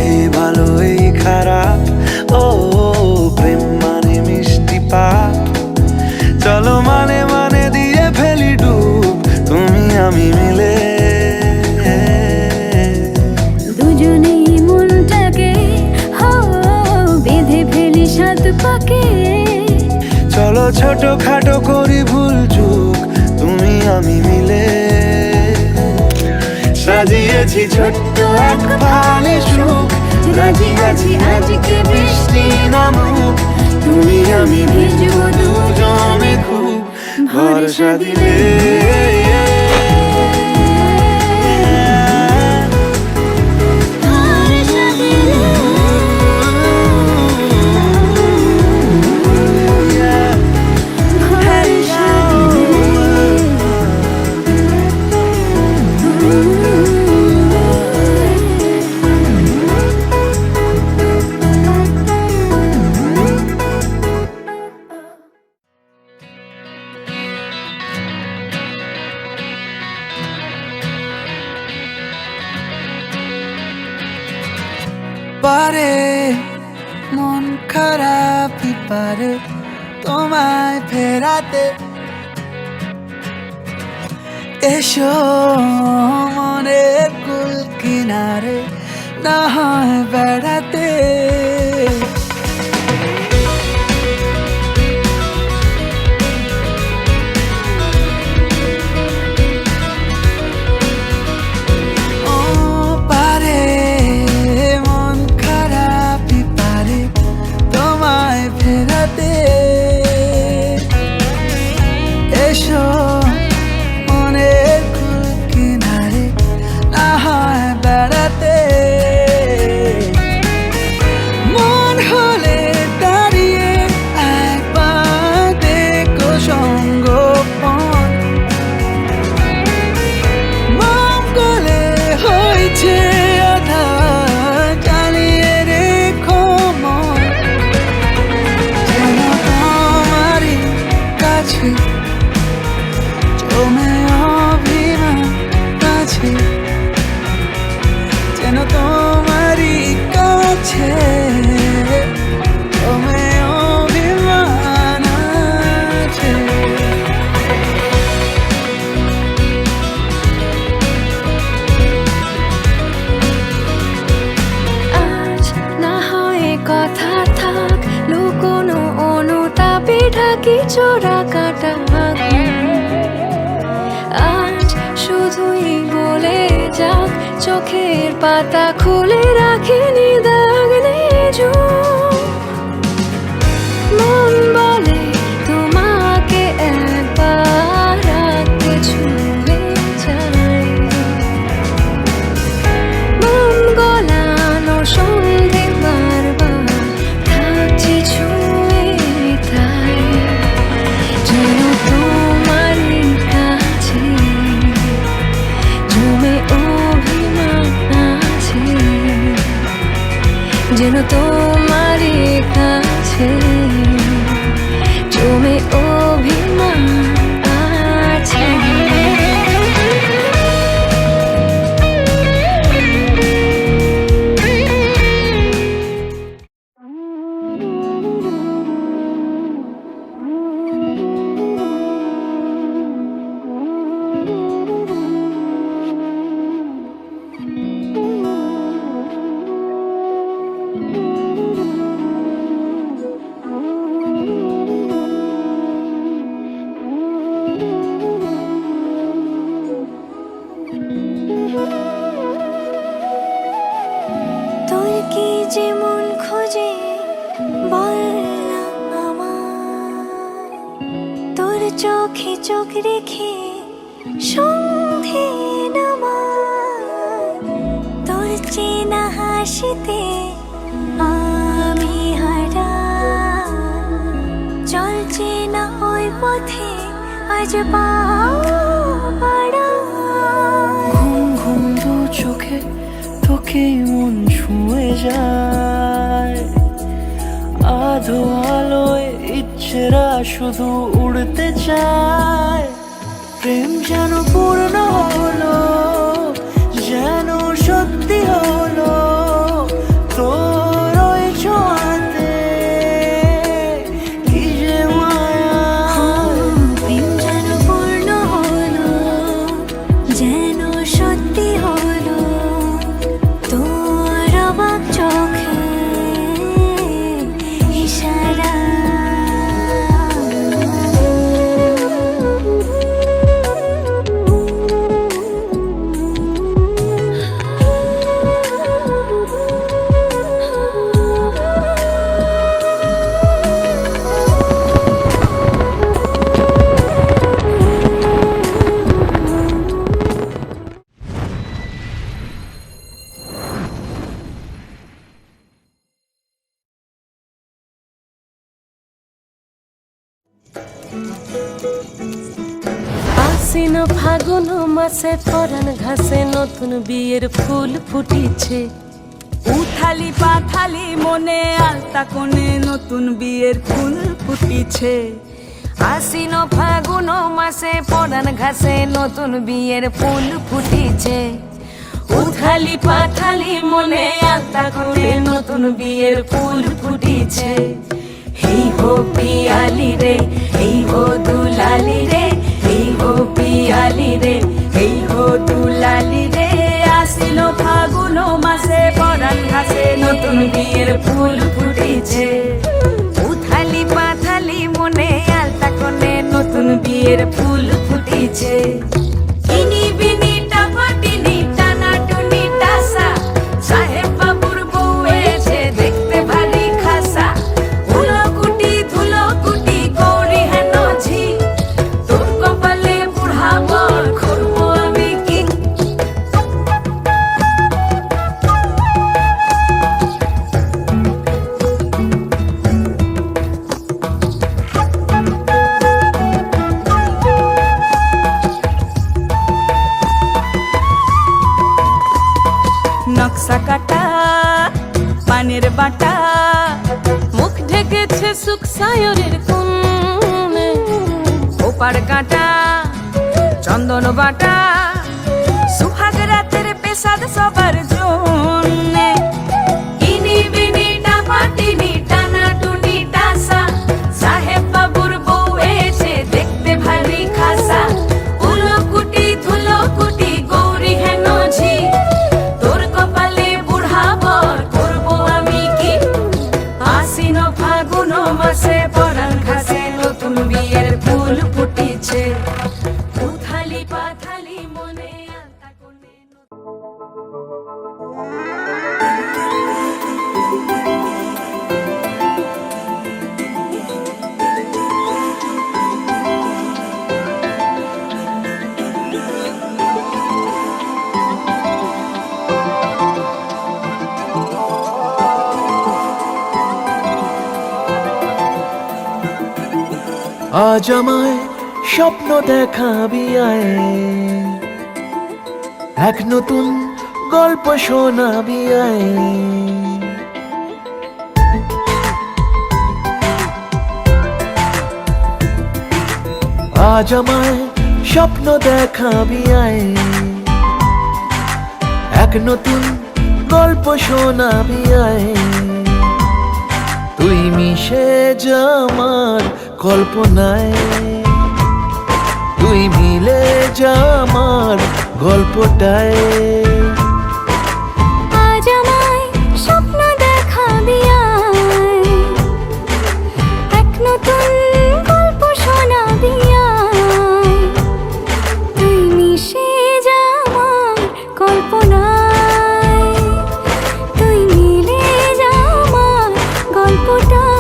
এই ভালো এই খারাপ ও প্রেম মানে মিষ্টি পাপ চলো মানে মানে দিয়ে ফেলি ডুব তুমি আমি মিলে দুজনেই মনটাকে বেঁধে ফেলি সাত পাকে চলো ছোট খাটো করি ভুল চুক তুমি আমি মিলে সাজিয়েছি ছোট্ট এক ফালি সুখ রাজি আছি আজকে বৃষ্টি নামুক তুমি আমি ভিজবো দুজনে খুব ভরসা দিলে পারে মন খারাপই পারে তোমায় ফেরাতে এসো মনের কুল কিনারে না হয় বেড়াতে কি চোরা কাটা আজ শুধুই বলে যাক চোখের পাতা খুলে রাখিনি দাগ নেই মন বলে তোমাকে একবার রাতে ছুঁয়ে যাই মন গলানো সন্ধে বারবার থাকছি ছুঁয়ে তাই যেন তোমারই কাছে জমে অভিমান আছে যেন তোমারই কাছে জমে অভিমান আছে তোর কি যেমন খোঁজে বল না আমার তোর চোখে চোখ রেখে সন্ধে নামার তোর চেনা হাসিতে আমি হারা চলছে না ওই পথে আজ পাড়া ঘুম ঘুম দু চোখে তোকে মন ছুঁয়ে যায় আধো আলোয় ইচ্ছেরা শুধু উড়তে চায় প্রেম যেন পূর্ণ হলো যেন সত্যি হলো তোর ওই ছোঁয়াতে কি যে মায়া প্রেম যেন পূর্ণ হলো যেন সত্যি হলো তোর অবাক চোখে ইশারা আশ্বিন ফাগুন মাসে পরাণ ঘাসে নতুন বিয়ের ফুল ফুটিছে উথালি পাথালি মনে আলতা কোণে নতুন বিয়ের ফুল ফুটিছে আশ্বিন ফাগুন মাসে পরাণ ঘাসে নতুন বিয়ের ফুল ফুটিছে উথালি পাথালি মনে আলতা কোণে নতুন বিয়ের ফুল ফুটিছে এই হো পিয়ালি রে এই হো দুলালি রে এই হো পিয়ালি রে এই হো দুলালি রে আসিল ফাগুন মাসে পরাণ ঘাসে নতুন বিয়ের ফুল ফুটিছে উথালি পাথালি মনে আলতা কোণে নতুন বিয়ের ফুল ফুটিছে ইনি বিনি টাপাটিনি টানা টুনি টাসা সাহেব বাবুর বউ এসে দেখতে ভারী খাসা নকশা কাটা পানের বাটা মুখ ঢেকেছে সুখ সায়রের কোণে ওপার কাটা চন্দন বাটা সুহাগ রাতের পেশাদ সবার জন্যে ইনি বিনি টাপাটিনি টানা টুনি টাসা সাহেব বাবুর বউ এসে দেখতে ভারী খাসা উলো কুটি ধুলো কুটি গৌরী হেন ঝি তোর কপালে বুড়া বর করবো আমি কি আশ্বিন ফাগুন মাসে পরাণ ঘাসে নতুন আজ আমায় স্বপ্ন দেখাবি আয়, এক নতুন গল্প শোনাবি আয়। আজ আমায় স্বপ্ন দেখাবি আয়, এক নতুন গল্প শোনাবি আয়। তুই মিশে যা আমার কল্পনায়, তুই মিলে যা আমার গল্পটায়। আজ আমায় স্বপ্ন দেখাবি আয়, এক নতুন গল্প শোনাবি আয়। তুই মিশে যা আমার কল্পনায়, তুই মিলে যা আমার গল্পটায়।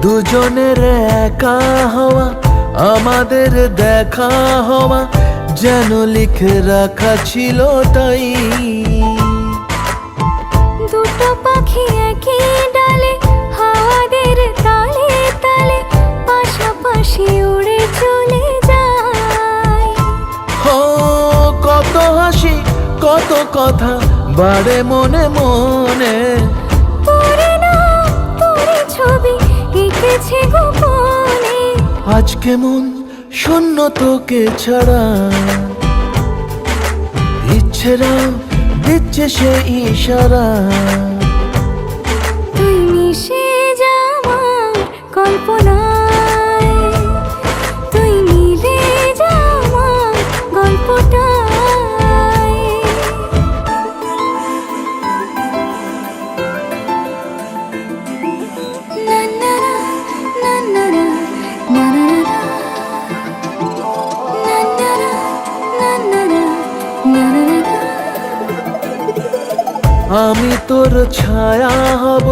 দুজনের একা হওয়া, আমাদের দেখা হওয়া যেন লিখে রাখা ছিল তাই। দুটো পাখি একই ডালে, হাওয়াদের তালে তালে পাশাপাশি উড়ে চলে যায়। ও কত হাসি কত কথা বাড়ে মনে মনে, তোরে না তোরে ছবি এঁকেছে গোপনে। আজকে মন শূন্য তোকে ছাড়া, ইচ্ছেরা দিচ্ছে সে ইশারা। তুই মিশে যা আমার কল্পনায়, তুই মিলে যা আমার গল্পটায়। না না না না না না না আমি তোর ছায়া হব,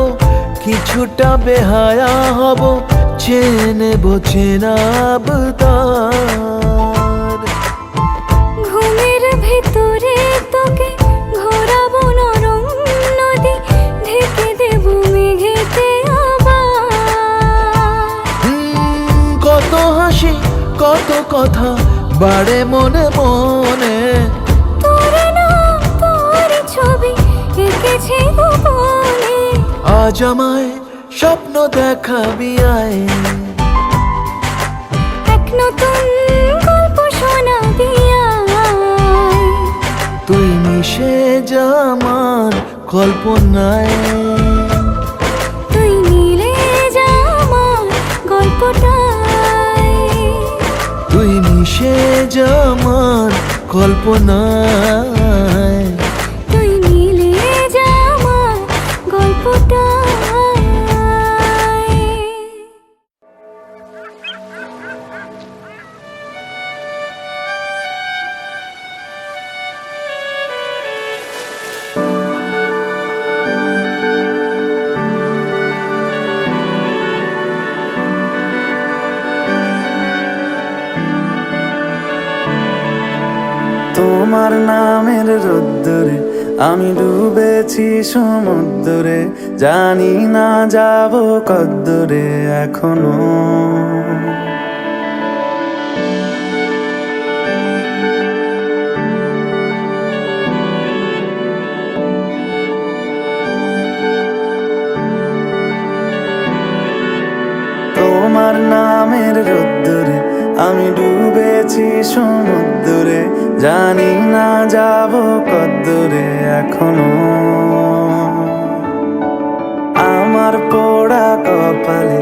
কিছুটা বেহায়া হব, চেনে চেনাব তার। ঘুমের ভেতরে তোকে ঘোরাবো নরম নদী, ঢেকে দেব মেঘেতে আবার। কত হাসি কত কথা বাড়ে মনে মনে, তোরে না তোর ছবি এঁকেছে গোপনে। আজ আমায় স্বপ্ন দেখাবি আয়, এক নতুন গল্প শোনাবি আয়। তুই মিশে যা আমার কল্পনায়, তুই মিলে যা আমার গল্পটায়। তুই মিশে যা আমার কল্পনায়। তুই মিলে যা আমার গল্পটায়। তোমার নামের রোদ্দুরে আমি ডুবেছি সমুদ্রে, জানি না যাব কদ্দুরে এখনো। তোমার নামের রোদ্দুরে আমি ডুবেছি সমুদ্রে, জানি না যাব কদ্দুরে এখনো। আমার পোড়া কপালে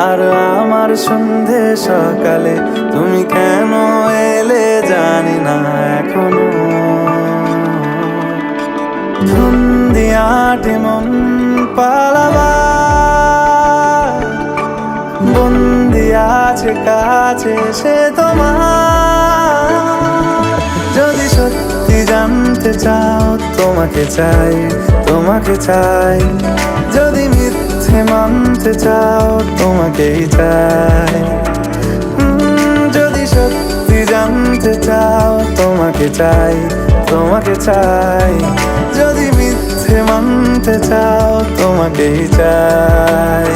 আর আমার সন্ধে সকালে, তুমি কেন এলে জানি না এখনো। ধুন দিয়াটে মন পালাবা, বন্দিয়া কাছে কাছে সে তোমার। যদি সত্যি জানতে চাও তোমাকে চাই, তোমাকে চাই। যদি মিথ্যে মানতে চাও তোমাকেই চাই। যদি সত্যি জানতে চাও তোমাকে চাই, তোমাকে চাই। যদি মিথ্যে মানতে চাও তোমাকেই চাই।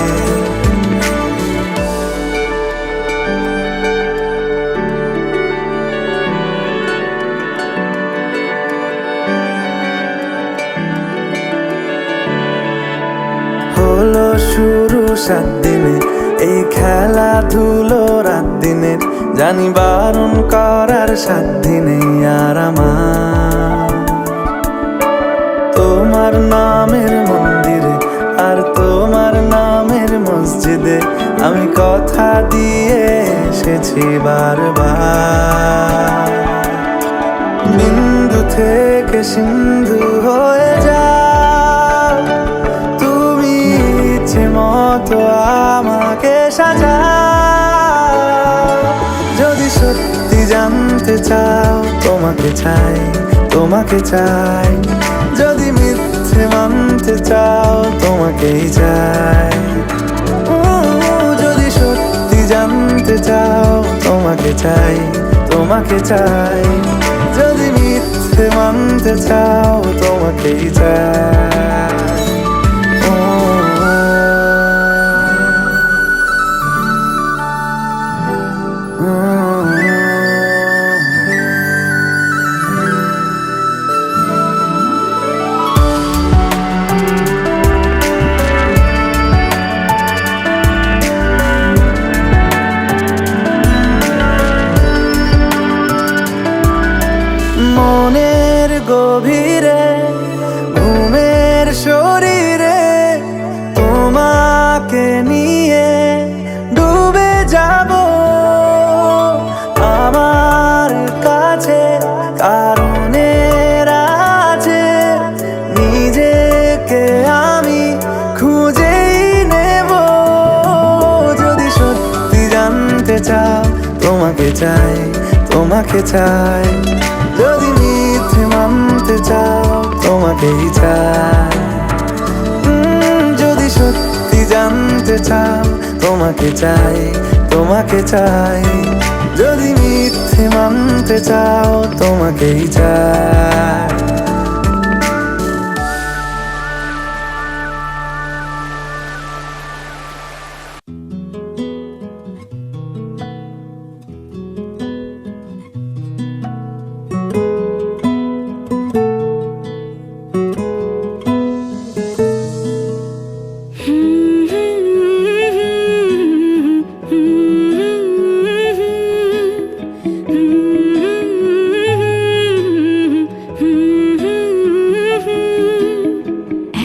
হলো শুরু 7 দিনে এই খেলাধুলো রাত দিনে, জানি বারণ করার 7 দিনে আর আমার। তোমার নামের মন্দিরে আর তোমার নামের মসজিদে আমি কথা দিয়ে এসেছি বারবার। বিন্দু থেকে সিন্ধু হয়ে যাও তুমি, ইচ্ছে মতো আমাকে সাজাও। যদি সত্যি জানতে চাও তোমাকে চাই, তোমাকে চাই। যদি মিথ্যে মানতে চাও তোমাকেই চাই। যদি সত্যি জানতে চাও তোমাকে চাই, তোমাকে চাই। যদি মিথ্যে মানতে চাও তোমাকেই চাই। মনের গভীরে ঘুমের শরীরে তোমাকে নিয়ে ডুবে যাব। আমার কাছে কারণের আছে, নিজেকে আমি খুঁজেই নেব। যদি সত্যি জানতে চাও তোমাকে চাই, তোমাকে চাই। যদি মিথ্যে মানতে চাও তোমাকেই চাই। যদি সত্যি জানতে চাও তোমাকে চাই, তোমাকে চাই। যদি মিথ্যে মানতে চাও তোমাকেই চাই।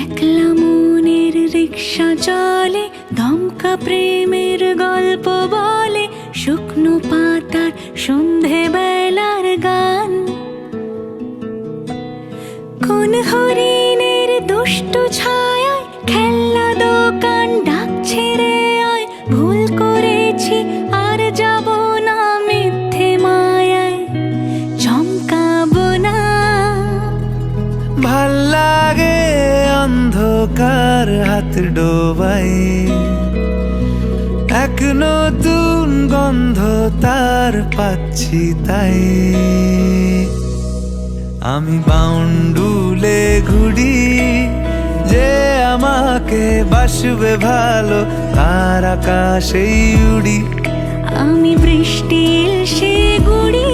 একলা মনের রিক্সা চলে, দমকা প্রেমের গল্প বলে, শুকনো পাতার সন্ধে বেলার গান। কোন হরিণের দুষ্ট ছায়ায় খেলনা দোকান ডাকছে রে আয়। ভুল করেছি আর যাব না মিথ্যে মায়ায়, চমকাবো না। ভাল লাগে অন্ধকার হাত ডোবাই, এক নতুন গন্ধ তার পাচ্ছি তাই। আমি বাউন্ডুলে ঘুরি, যে আমাকে বাসবে ভালো তার আকাশেই উড়ি। আমি বৃষ্টির সে গুড়ি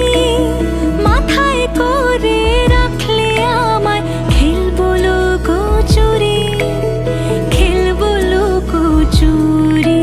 মাথায় করে রাখলে আমায়, খেলবো লুকোচুরি, খেলবো লুকোচুরি।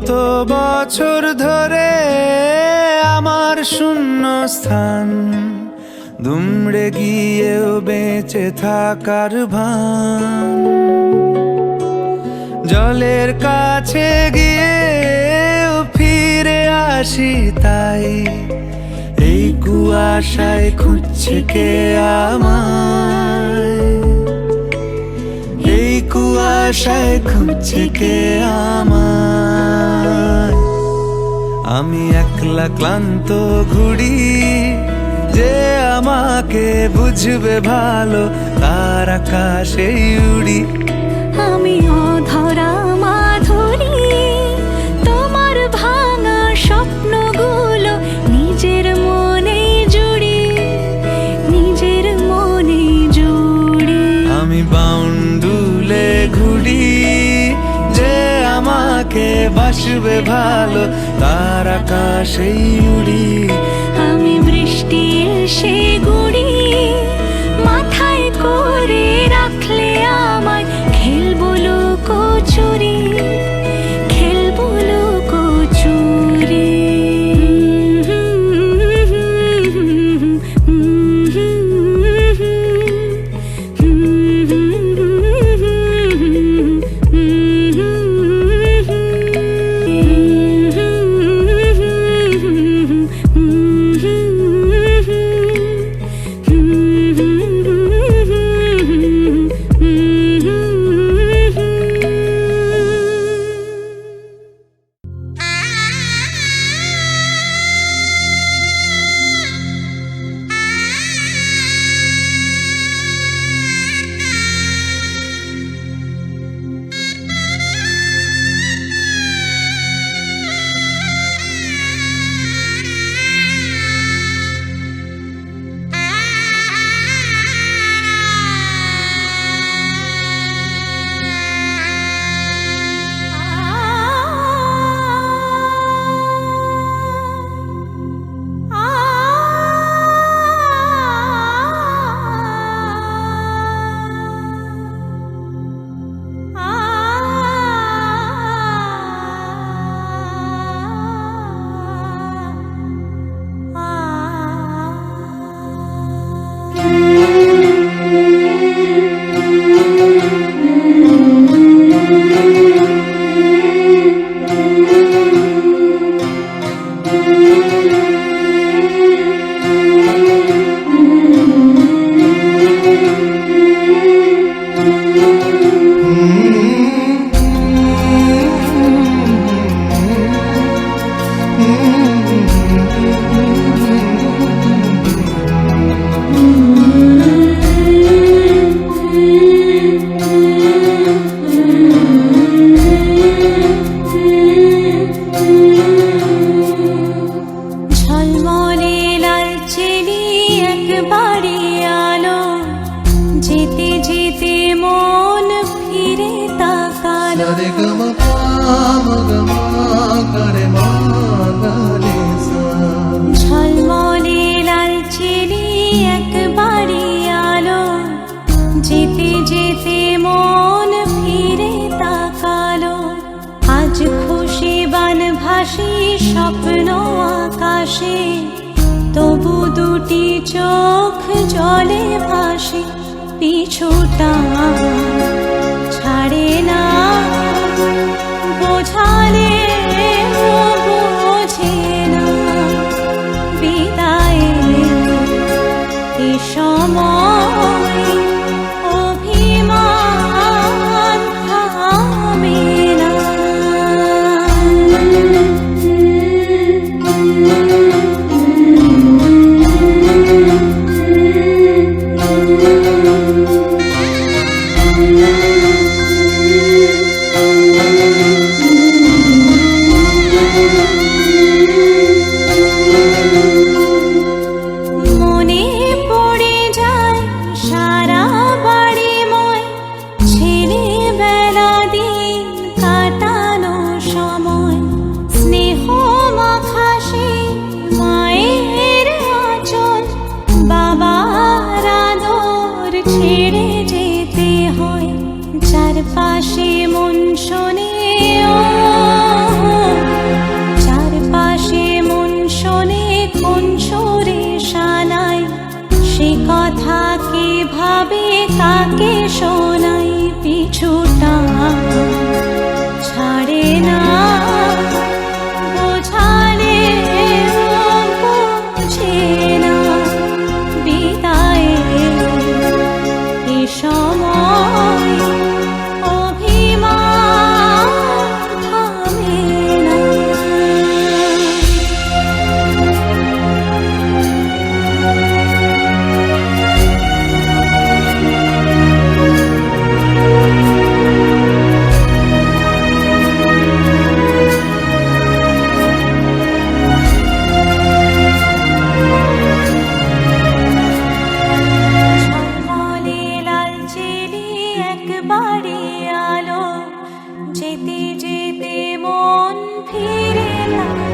কত বছর ধরে আমার শূন্য স্থান দুমড়ে গিয়েও বেঁচে থাকার ভান জলের কাছে গিয়েও ফিরে আসি তাই এই কুয়াশায় খুঁজছে কে আমায় এই কুয়াশায় খুঁজছে কে আমায় আমি একলা ক্লান্ত ঘুরি যে আমাকে বুঝবে ভালো তার আকাশে উড়ি আমি অধরা মাধুরী তোমার ভাঙা স্বপ্নগুলো নিজের মনে জুড়ি নিজের মনে জুড়ি আমি বাউন্ডুলে ঘুরি যে আমাকে বাসবে ভালো তার আকাশে উড়ি আমি বৃষ্টি এসে গুড়ি মাথায় করে রাখলে আমায় খেলবো লুকোচুরি খেলবো লুকোচুরি ঝলমলে লাল চিনি একবারই আলো যেতে যেতে মন ফিরে তাকালো আজ খুশি বান ভাসি স্বপ্ন আকাশে তবু দুটি চোখ জলে ভাসে পিছুটা ছাড়ে না বোঝালে বোঝে না বিদায় এ সময় অভিমান থামে না মনে পড়ে যায় সারা বাড়িময় ছেলেবেলা দিন কাটানো সময় স্নেহ মাখাসে মায়ের আঁচল বাবার আদর ছেড়ে যেতে হয় চারপাশে মন শোনে ও ভাবে কাকে শোনাই পিছুটা ছাড়ে না বোঝালে বুঝে না বিদায়ে এ সময় অভিমান থামে না। ঝলমলে লাল চিলি একবারে আলো যেতে যেতে মন ফিরে তার